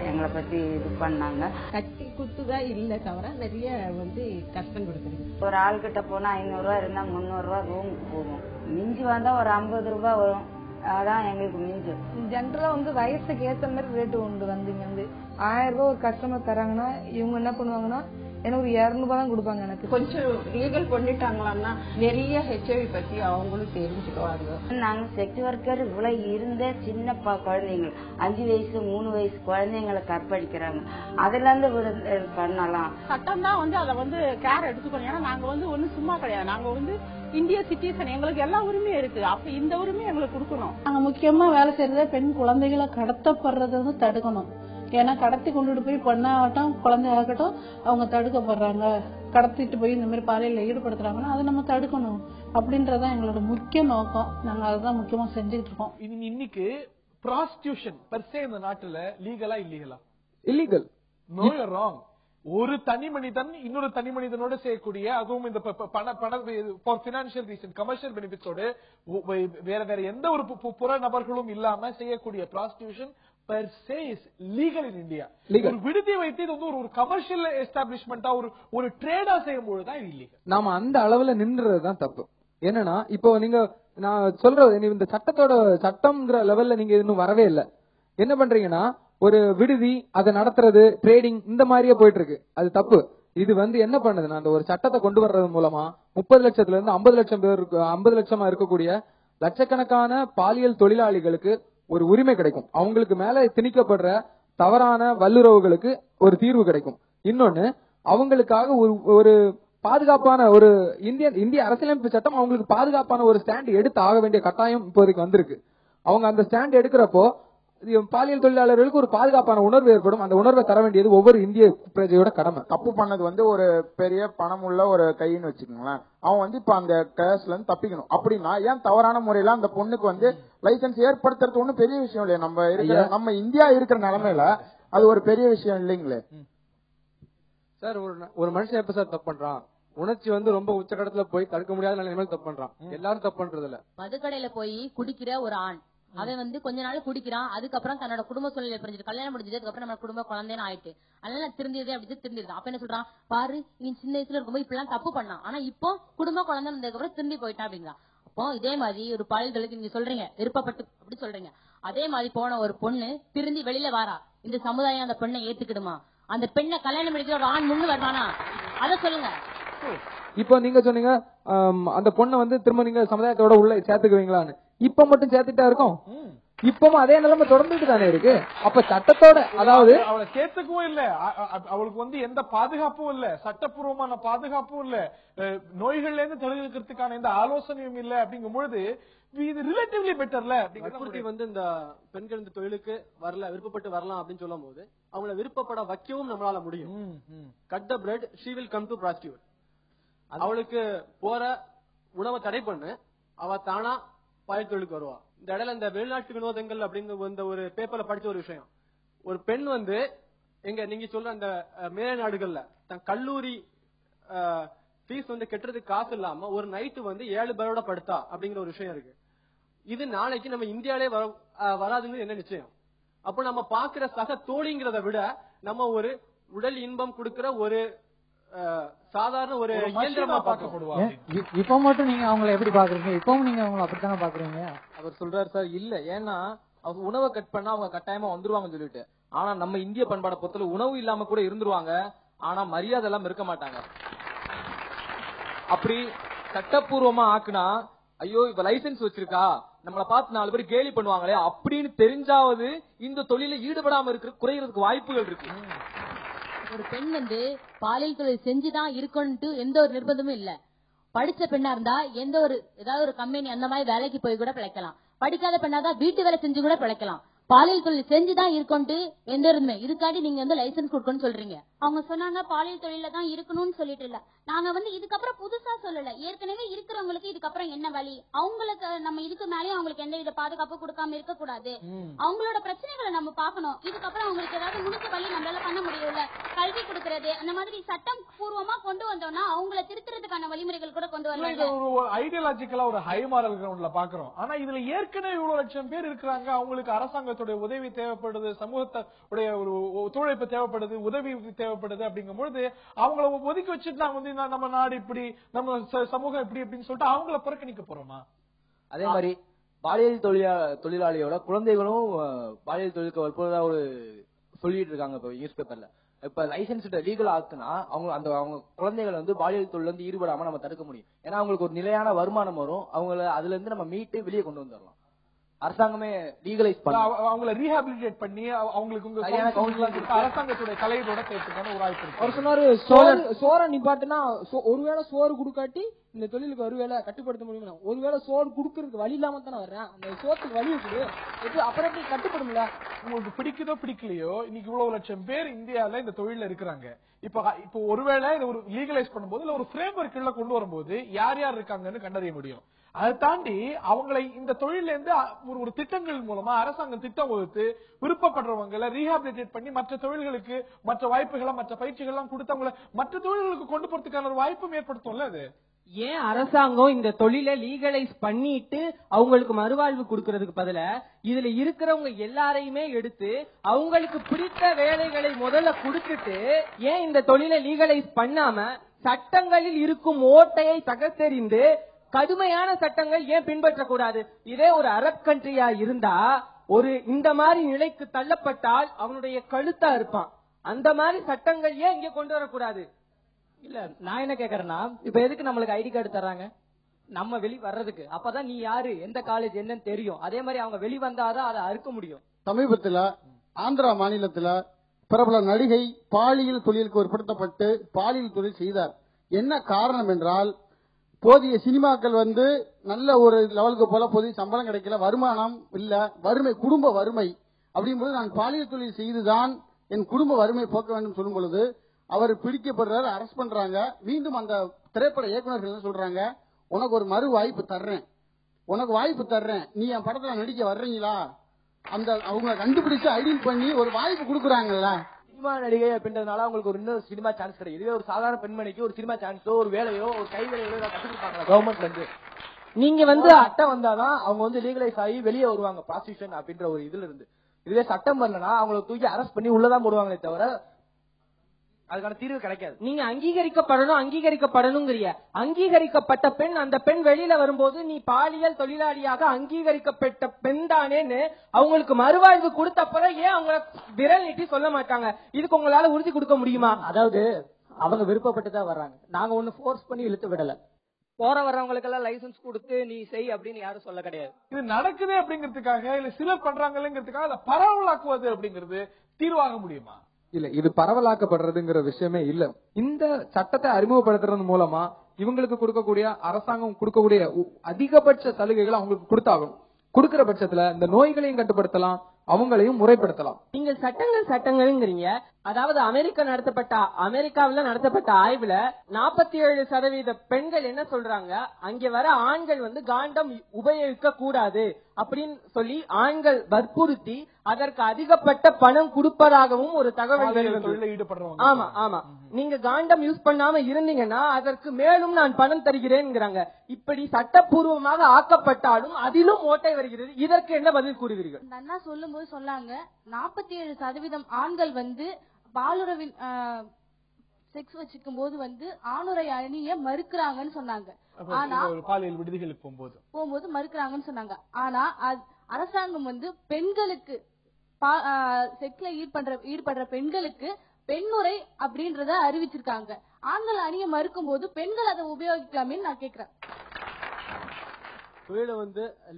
எங்களை பத்தி இது பண்ணாங்க. கட்டி குத்துதான் இல்ல தவிர நிறைய வந்து கஷ்டம் கொடுக்குறது. ஒரு ஆள்கிட்ட போனா 500 ரூபா இருந்தா 300 ரூபா ரூமுக்கு போகும். மிஞ்சி வந்தா ஒரு 50 ரூபாய் வரும். அதான் எங்களுக்கு மிஞ்சு. ஜென்ரலா வந்து வயசுக்கு ஏத்த மாதிரி ரேட்டு உண்டு. வந்து இங்க வந்து 1000 ரூபாய் ஒரு கஸ்டமர் தராங்கன்னா இவங்க என்ன பண்ணுவாங்கன்னா எனக்கு ஒரு 200 ரூபாய் தான் கொடுப்பாங்க. எனக்கு கொஞ்சம் லீகல் பண்ணிட்டாங்களான்னா நிறைய HIV பத்தி அவங்களும் தெரிஞ்சுக்குவாங்க. நாங்க செக்ஸ் ஒர்க்கர் இவ்வளவு இருந்த சின்ன குழந்தைங்க 5 வயசு 3 வயசு குழந்தைங்களை கற்பழிக்கிறாங்க. அதுல இருந்து பண்ணலாம். சட்டம் தான் வந்து அதை வந்து கேர் எடுத்துக்கணும். ஏன்னா நாங்க வந்து ஒண்ணு சும்மா கிடையாது. நாங்க வந்து இந்திய சிட்டிசன். எங்களுக்கு எல்லா உரிமையும் இருக்கு. அப்ப இந்த உரிமையை எங்களுக்கு கொடுக்கணும். நாங்க முக்கியமா வேலை செய்யறத பெண் குழந்தைகளை கடத்தப்படுறத வந்து தடுக்கணும். ஏன்னா கடத்தி கொண்டுட்டு போய் பண்ணாகட்டும் குழந்தை ஆகட்டும் அவங்க தடுக்கப்படுறாங்க. கடத்திட்டு போய் இந்த மாதிரி பாலியல்ல ஈடுபடுத்துறாங்கன்னா அதை நம்ம தடுக்கணும் அப்படின்றதான் எங்களோட முக்கிய நோக்கம். நாங்க அதுதான் முக்கியமா செஞ்சுட்டு இருக்கோம். இன்னைக்கு ப்ராஸ்டியூஷன் பெர்சே இந்த நாட்டுல லீகலா இல்லீகலா? Illegal. No you are wrong. ஒரு தனி மனிதன் இன்னொரு தனி மனிதனோட செய்யக்கூடிய, அதுவும் இந்த ஃபார் பினான்சியல் ரீசன் கமர்ஷியல் பெனிஃபிட்ஸோடு வேற எந்த ஒரு புற நபர்களும் இல்லாம செய்யக்கூடிய prostitution per se is legal in India. ஒரு விடுதி வைத்து இது வந்து ஒரு கமர்ஷியல் எஸ்டாப்லிஷ்மெண்டா ஒரு ட்ரேடா செய்யும்போது தான் இது இல்லீகல். நாம அந்த அளவுல நின்றுறதுதான் தப்பு. என்னன்னா இப்போ நீங்க நான் சொல்றது இந்த சட்டம்ங்கிற லெவல்ல நீங்க இன்னும் வரவே இல்லை. என்ன பண்றீங்கன்னா ஒரு விடுதி அதை நடத்துறது ட்ரேடிங் இந்த மாதிரியே போயிட்டு இருக்கு. அது தப்பு. இது வந்து என்ன பண்ணுதுன்னா அந்த ஒரு சட்டத்தை கொண்டு வர்றது மூலமா 30 லட்சத்துல இருந்து 50 லட்சம் பேருக்கு 50 லட்சமா இருக்கக்கூடிய லட்சக்கணக்கான பாலியல் தொழிலாளிகளுக்கு ஒரு உரிமை கிடைக்கும். அவங்களுக்கு மேல திணிக்கப்படுற தவறான வல்லுறவுகளுக்கு ஒரு தீர்வு கிடைக்கும். இன்னொன்னு அவங்களுக்காக ஒரு பாதுகாப்பான ஒரு இந்திய அரசியலமைப்பு சட்டம் அவங்களுக்கு பாதுகாப்பான ஒரு ஸ்டாண்ட் எடுத்து ஆக வேண்டிய கட்டாயம் இப்போதைக்கு வந்திருக்கு. அவங்க அந்த ஸ்டாண்ட் எடுக்கிறப்போ பாலியல் தொழிலாளர்களுக்கு ஒரு பாதுகாப்பான உணர்வு ஏற்படும். அந்த உணர்வை தர வேண்டியது ஒவ்வொரு இந்திய பிரஜையோட கடமை. தப்பு பண்ணது வந்து ஒரு பெரிய பணம் உள்ள ஒரு கைன்னு வச்சுக்கோங்களேன். அவன் வந்து இப்ப அந்த கேஸ்ல இருந்து தப்பிக்கணும் அப்படின்னா ஏன் தவறான முறையில அந்த பொண்ணுக்கு வந்து லைசன்ஸ் ஏற்படுத்துறது ஒண்ணும் பெரிய விஷயம் இல்லையா? நம்ம இந்தியா இருக்கிற நிலைமையில அது ஒரு பெரிய விஷயம் இல்லைங்களே சார். ஒரு மனுஷன் எப்ப சார் தப்பு பண்றான்? உணர்ச்சி வந்து ரொம்ப உச்சகட்டத்துல போய் தடுக்க முடியாத நிலைமையில தப்பு பண்றான். எல்லாரும் தப்பு பண்றது இல்ல. மதுக்கடையில போய் குடிக்கிற ஒரு ஆண் அவன் வந்து கொஞ்ச நாள் குடிக்கிறான். அதுக்கப்புறம் தன்னோட குடும்ப சூழ்நிலை புரிஞ்சுட்டு கல்யாணம் முடிஞ்சது. அதுக்கப்புறம் நம்ம குடும்ப குழந்தைன்னு ஆயிட்டு அதனால திருந்தியது அப்படி திருந்திருது. அப்ப என்ன சொல்றான், பாரு நீ சின்ன வயசுல இருக்கும்போது இப்ப எல்லாம் தப்பு பண்ணான், ஆனா இப்போ குடும்ப குழந்தை வந்ததுக்கப்புறம் திரும்பி போயிட்டான் அப்படிங்கிறான். அப்போ இதே மாதிரி ஒரு பாலியலுக்கு நீங்க சொல்றீங்க விருப்பப்பட்டு அப்படி சொல்றீங்க. அதே மாதிரி போன ஒரு பொண்ணு திருந்தி வெளியில வாரா, இந்த சமுதாயம் அந்த பெண்ணை ஏத்துக்கிடுமா? அந்த பெண்ணை கல்யாணம் முடிக்கிற ஒரு ஆண் முன்னு வருவானா? அத சொல்லுங்க. இப்போ நீங்க சொன்னீங்க அந்த பொண்ணை வந்து திரும்ப நீங்க சமுதாயத்தோட உள்ள சேர்த்துக்குவீங்களான்னு. இப்ப மட்டும் சேர்த்துட்டா இருக்கும். இப்பவும் அதே நிலைமை தொடர்ந்துட்டு தானே இருக்கு. அப்ப சட்டத்தோட அதாவது அவளை சேர்த்துக்கவும் இல்ல, அவளுக்கு வந்து எந்த பாதுகாப்பும் இல்ல, சட்டப்பூர்வமான பாதுகாப்பும் இல்ல, நோய்கள்ல இருந்து தடுக்கிறதுக்கான எந்த ஆலோசனையும் இல்ல. அப்படிங்கும் பொழுது இது ரிலேட்டிவ்லி பெட்டர்ல. வந்து இந்த பெண்கள் இந்த தொழிலுக்கு வரல, விருப்பப்பட்டு வரலாம் அப்படின்னு சொல்லும் போது அவங்கள விருப்பப்பட வைக்கவும் நம்மளால முடியும். Cut the bread, she will come to prostitute. அவளுக்கு போற உணவை தடை பண்ணு, அவ தானா பாலியல் தொழிலுக்கு வருவா. இந்த இடையில இந்த வெளிநாட்டு வினோதங்கள் அப்படிங்கிற இந்த ஒரு பேப்பர்ல படிச்ச ஒரு விஷயம், ஒரு பெண் வந்து எங்க நீங்க சொல்ற அந்த மேலை நாடுகள்ல தன் கல்லூரி ஃபீஸ் வந்து கட்டுறதுக்கு காசு இல்லாம ஒரு நைட்டு வந்து 7 பேரோட படுத்தா அப்படிங்கிற ஒரு விஷயம் இருக்கு. இது நாளைக்கு நம்ம இந்தியாவிலே வராதுன்னு என்ன நிச்சயம்? அப்போ நம்ம பாக்குற சக தோழிங்கிறத விட நம்ம ஒரு உடல் இன்பம் கொடுக்கிற ஒரு சாதாரண ஒரு இயந்திரமா பார்க்கப்படுவாங்க. இப்ப மட்டும் நீங்க அவங்களை எப்படி பாக்குறீங்க? இப்பவும் நீங்க அவங்களை அப்படித்தானே பாக்குறீங்க? அவர் சொல்றாரு சார் இல்ல, ஏன்னா அவங்க உணவை கட் பண்ணா அவங்க கட்டாயமா வந்துருவாங்கன்னு சொல்லிட்டு. ஆனா நம்ம இந்திய பண்பாட பொறுத்தல உணவு இல்லாம கூட இருந்துருவாங்க, ஆனா மரியாதை எல்லாம் இருக்க மாட்டாங்க. அப்படி சட்டப்பூர்வமா ஆக்குனா ஐயோ இப்ப லைசன்ஸ் வச்சிருக்கா நம்மளை பார்த்து 4 பேர் கேலி பண்ணுவாங்களே அப்படின்னு தெரிஞ்சாவது இந்த தொழில ஈடுபடாம இருக்கிற குறையறதுக்கு வாய்ப்புகள் இருக்கு. ஒரு பெண் வந்து பாலியல் தொழில் செஞ்சுதான் இருக்கணும்ட்டு எந்த ஒரு நிர்பந்தமும் இல்ல. படிச்ச பெண்ணா இருந்தா எந்த ஒரு ஏதாவது ஒரு கம்பெனி அந்த மாதிரி வேலைக்கு போய் கூட பிழைக்கலாம். படிக்காத பெண்ணாதான் வீட்டு வேலை செஞ்சு கூட பிழைக்கலாம். பாலியல் தொழில் செஞ்சுதான் இருக்கணும்ட்டு எந்த இருந்துமே இதுக்காண்டி நீங்க வந்து லைசன்ஸ் கொடுக்கணும்னு சொல்றீங்க. அவங்க சொன்னாங்க பாலியல் தொழில தான் இருக்கணும்னு சொல்லிட்டு இல்ல. நாங்க வந்து இதுக்கப்புறம் புதுசா சொல்லல, ஏற்கனவே இருக்கிறவங்களுக்கு இதுக்கப்புறம் என்ன வழி, அவங்களுக்கு நம்ம இதுக்கு மேலேயும் அவங்களுக்கு எந்த வித பாதுகாப்பு கொடுக்காம இருக்க கூடாது. அவங்களோட பிரச்சனைகளை நம்ம பாக்கணும். இதுக்கப்புறம் அவங்களுக்கு ஏதாவது முடிச்ச வழி நம்மளால பண்ண முடியல, கல்வி கொடுக்கறது அந்த மாதிரி சட்டம் பூர்வமா கொண்டு வந்தோம்னா அவங்கள திருத்துறதுக்கான வழிமுறைகள் கூட கொண்டு வரலாம். ஒரு ஐடியாலஜிக்கலா ஒரு ஹை மாரல் கிரவுண்ட்ல பாக்குறோம். ஆனா இதுல ஏற்கனவே இவ்வளவு லட்சம் பேர் இருக்கிறாங்க. அவங்களுக்கு அரசாங்கத்துடைய உதவி தேவைப்படுது, சமூகத்துடைய ஒரு ஒத்துழைப்பு தேவைப்படுது, உதவி தேவைப்படுது. அப்படிங்கும்போது அவங்கள ஒதுக்கி வச்சுட்டு நாங்க வந்து நம்ம நாடு இப்படி நம்ம சமூகம் இப்படி அப்படின்னு சொல்லிட்டு அவங்கள புறக்கணிக்க போறோமா? அதே மாதிரி பாலியல் தொழிலாளியோட குழந்தைகளும் பாலியல் தொழிலுக்கு வருவதா ஒரு சொல்லிட்டு இருக்காங்க இப்ப நியூஸ் பேப்பர்ல. இப்ப லைசன்ஸ் லீகல் ஆக்குனா அவங்க குழந்தைகள் வந்து பாலியல் தொழில் வந்து ஈடுபடாம நம்ம தடுக்க முடியும். ஏன்னா அவங்களுக்கு ஒரு நிலையான வருமானம் வரும். அவங்கள அதுல இருந்து நம்ம மீட்டு வெளியே கொண்டு வந்துடலாம். அரசாங்கமே லீகலைஸ் பண்ணி அவங்கள ரீஹாபிலிட்டேட் பண்ணி அவங்களுக்கு அரசாங்கத்துடைய தலையீடோட சேர்த்துக்கான ஒரு வாய்ப்பு இருக்கு. அவர் சொன்னாரு சோற நிப்பாட்டுனா ஒருவேளை சோறு குடுக்காட்டி இந்த தொழிலுக்கு ஒருவேளை கட்டுப்படுத்த முடியுமா? ஒருவேளை சோறு குடுக்கறதுக்கு வழி இல்லாம தானே வர்றேன், அந்த சோத்துக்கு வழி இருக்குது, அப்புறம் எப்படி கட்டுப்படும்ல? உங்களுக்கு பிடிக்குதோ பிடிக்கலையோ, இன்னைக்கு இவ்வளவு லட்சம் பேர் இந்தியால இந்த தொழில இருக்கிறாங்க. இப்ப ஒருவேளை இதை ஒரு லீகலைஸ் பண்ணும்போது இல்ல ஒரு ஃப்ரேம் ஒர்க்குள்ள கொண்டு வரும்போது யார் யார் இருக்காங்கன்னு கண்டறிய முடியும். அதை தாண்டி அவங்களை இந்த தொழில இருந்து ஒரு திட்டங்கள் மூலமா அரசாங்கம் திட்டம் வகுத்து விருப்பப்படுறவங்களை ரீஹாபிலிட்டேட் பண்ணி மற்ற தொழில்களுக்கு மற்ற வாய்ப்புகளை மற்ற பயிற்சிகள்லாம் கொடுத்து அவங்களை மற்ற தொழில்களுக்கு கொண்டு போறதுக்கான ஒரு வாய்ப்பும் ஏற்படுத்தும்ல. அது ஏன் அரசாங்கம் இந்த தொழிலை லீகலைஸ் பண்ணிட்டு அவங்களுக்கு மறுவாழ்வு கொடுக்கறதுக்கு பதிலா இதுல இருக்கிறவங்க எல்லாரையுமே எடுத்து அவங்களுக்கு பிடித்த வேலைகளை முதல்ல கொடுத்துட்டு ஏன் இந்த தொழிலை லீகலைஸ் பண்ணாம சட்டங்களில் இருக்கும் ஓட்டையை தகர்த்தெறிந்து கடுமையான சட்டங்கள் ஏன் பின்பற்றக்கூடாது? இதே ஒரு அரப் கண்ட்ரியா இருந்தா ஒரு இந்த மாதிரி நிலைக்கு தள்ளப்பட்டால் அவனுடைய கழுத்தா இருப்பான். அந்த மாதிரி சட்டங்கள் ஏன் இங்க கொண்டு வரக்கூடாது? இல்ல நான் என்ன கேக்குறேன்னா, இப்ப எதுக்கு நம்மளுக்கு ஐடி கார்டு தர்றாங்க? நம்ம வெளி வர்றதுக்கு. அப்பதான் நீ யாரு, எந்த காலேஜ் என்னன்னு தெரியும். அதே மாதிரி அவங்க வெளி வந்தாதான் அதை அறுக்க முடியும். சமீபத்துல ஆந்திரா மாநிலத்துல பிரபல நடிகை பாலியல் தொழிலுக்கு உட்படுத்தப்பட்டு பாலியல் தொழில் செய்தார். என்ன காரணம் என்றால், போதிய சினிமாக்கள் நல்ல ஒரு லெவலுக்கு போல போதிய சம்பளம் கிடைக்கல, வருமானம் இல்ல, வறுமை, குடும்ப வறுமை. அப்படிங்கும்போது நான் பாலியல் தொழில் செய்துதான் என் குடும்ப வறுமை போக்க வேண்டும் சொல்லும் பொழுது அவர் பிடிக்கப்படுறாரு, அரெஸ்ட் பண்றாங்க. மீண்டும் அந்த திரைப்பட இயக்குநர்கள் என்ன சொல்றாங்க, உனக்கு ஒரு மறு வாய்ப்பு தர்றேன், உனக்கு வாய்ப்பு தர்றேன், நீ என் படத்துல நடிக்க வர்றீங்களா? அந்த அவங்க கண்டுபிடிச்சு ஐடியல் பண்ணி ஒரு வாய்ப்பு கொடுக்குறாங்கல்ல. சினிமா நடிகை அப்படின்றதுனால அவங்களுக்கு ஒரு இன்னொரு சினிமா சான்ஸ் கிடையாது. இதுவே ஒரு சாதாரண பெண்மணிக்கு ஒரு சினிமா சான்ஸோ ஒரு வேலையோ ஒரு கை வேலையோ கற்றுக் கொடுப்பாங்க கவர்மெண்ட்ல இருந்து. நீங்க சட்டம் வந்தாதான் அவங்க லீகலைஸ் ஆகி வெளியே வருவாங்க ப்ராஸ்டியூஷன் அப்படின்ற ஒரு இதுல இருந்து. இதுவே சட்டம் வரலன்னா அவங்களை தூக்கி அரெஸ்ட் பண்ணி உள்ளதான் போடுவாங்களே தவிர அதுக்கான தீர்வு கிடைக்காது. நீங்க அங்கீகரிக்கப்படணுங்கிறிய அங்கீகரிக்கப்பட்ட பெண், அந்த பெண் வெளியில வரும்போது நீ பாலியல் தொழிலாளியாக அங்கீகரிக்கப்பட்ட பெண் தானேன்னு அவங்களுக்கு மறுவாழ்வு கொடுத்தப்பறம் ஏன் அவங்க விரல் நீட்டி சொல்ல மாட்டாங்க? இதுக்கு உங்களால உறுதி கொடுக்க முடியுமா? அதாவது அவங்க விருப்பப்பட்டுதான் வர்றாங்க, நாங்க ஒண்ணு போர்ஸ் பண்ணி இழுத்து விடல. போற வர்றவங்களுக்கு எல்லாம் லைசன்ஸ் கொடுத்து நீ செய் அப்படின்னு யாரும் சொல்ல கிடையாது. இது நடக்குது அப்படிங்கிறதுக்காக இல்ல சிலர் பண்றாங்கிறதுக்காக அதை பரவலாக்குவது அப்படிங்கிறது தீர்வாக முடியுமா? இல்ல, இது பரவலாக்கப்படுறதுங்கிற விஷயமே இல்ல. இந்த சட்டத்தை அறிமுகப்படுத்துறது மூலமா இவங்களுக்கு கொடுக்கக்கூடிய அரசாங்கம் கொடுக்கக்கூடிய அதிகபட்ச சலுகைகளை அவங்களுக்கு கொடுத்தாகணும். கொடுக்கிற பட்சத்துல இந்த நோய்களையும் கட்டுப்படுத்தலாம், அவங்களையும் முறைப்படுத்தலாம். நீங்கள் சட்டங்கள்ங்கிறீங்க. அதாவது அமெரிக்காவில் நடத்தப்பட்ட ஆய்வுல 47% பெண்கள் என்ன சொல்றாங்க, அங்க வர ஆண்கள் காண்டம் உபயோகிக்க கூடாது அப்படின்னு சொல்லி ஆண்கள் வற்புறுத்தி அதற்கு அதிகப்பட்ட பணம் கொடுப்பதாகவும் ஒரு தகவல் ஈடுபடுறோம். ஆமா ஆமா, நீங்க காண்டம் யூஸ் பண்ணாம இருந்தீங்கன்னா அதற்கு மேலும் நான் பணம் தருகிறேன்ங்கிறாங்க. இப்படி சட்டப்பூர்வமாக ஆக்கப்பட்டாலும் அதிலும் ஓட்டை வருகிறது. இதற்கு என்ன பதில் கூறுவீர்கள்? அண்ணா சொல்லும்போது சொன்னாங்க 47% ஆண்கள் பாலுறவின் செக்ஸ் வச்சுக்கும் போது ஆணுரை அணிய மறுக்கிறாங்கன்னு சொன்னாங்க. ஆனா பாலியல் விடுதிகளுக்கு போகும்போது மறுக்கிறாங்கன்னு சொன்னாங்க. ஆனா அரசாங்கம் பெண்களுக்கு செக்ஸ்ல ஈடுபடுற பெண்களுக்கு பெண்ணுரை அப்படின்றத அறிவிச்சிருக்காங்க. ஆண்கள் அணிய மறுக்கும் போது பெண்கள் அதை உபயோகிக்கலாமே நான் கேக்குறேன். தொழிலை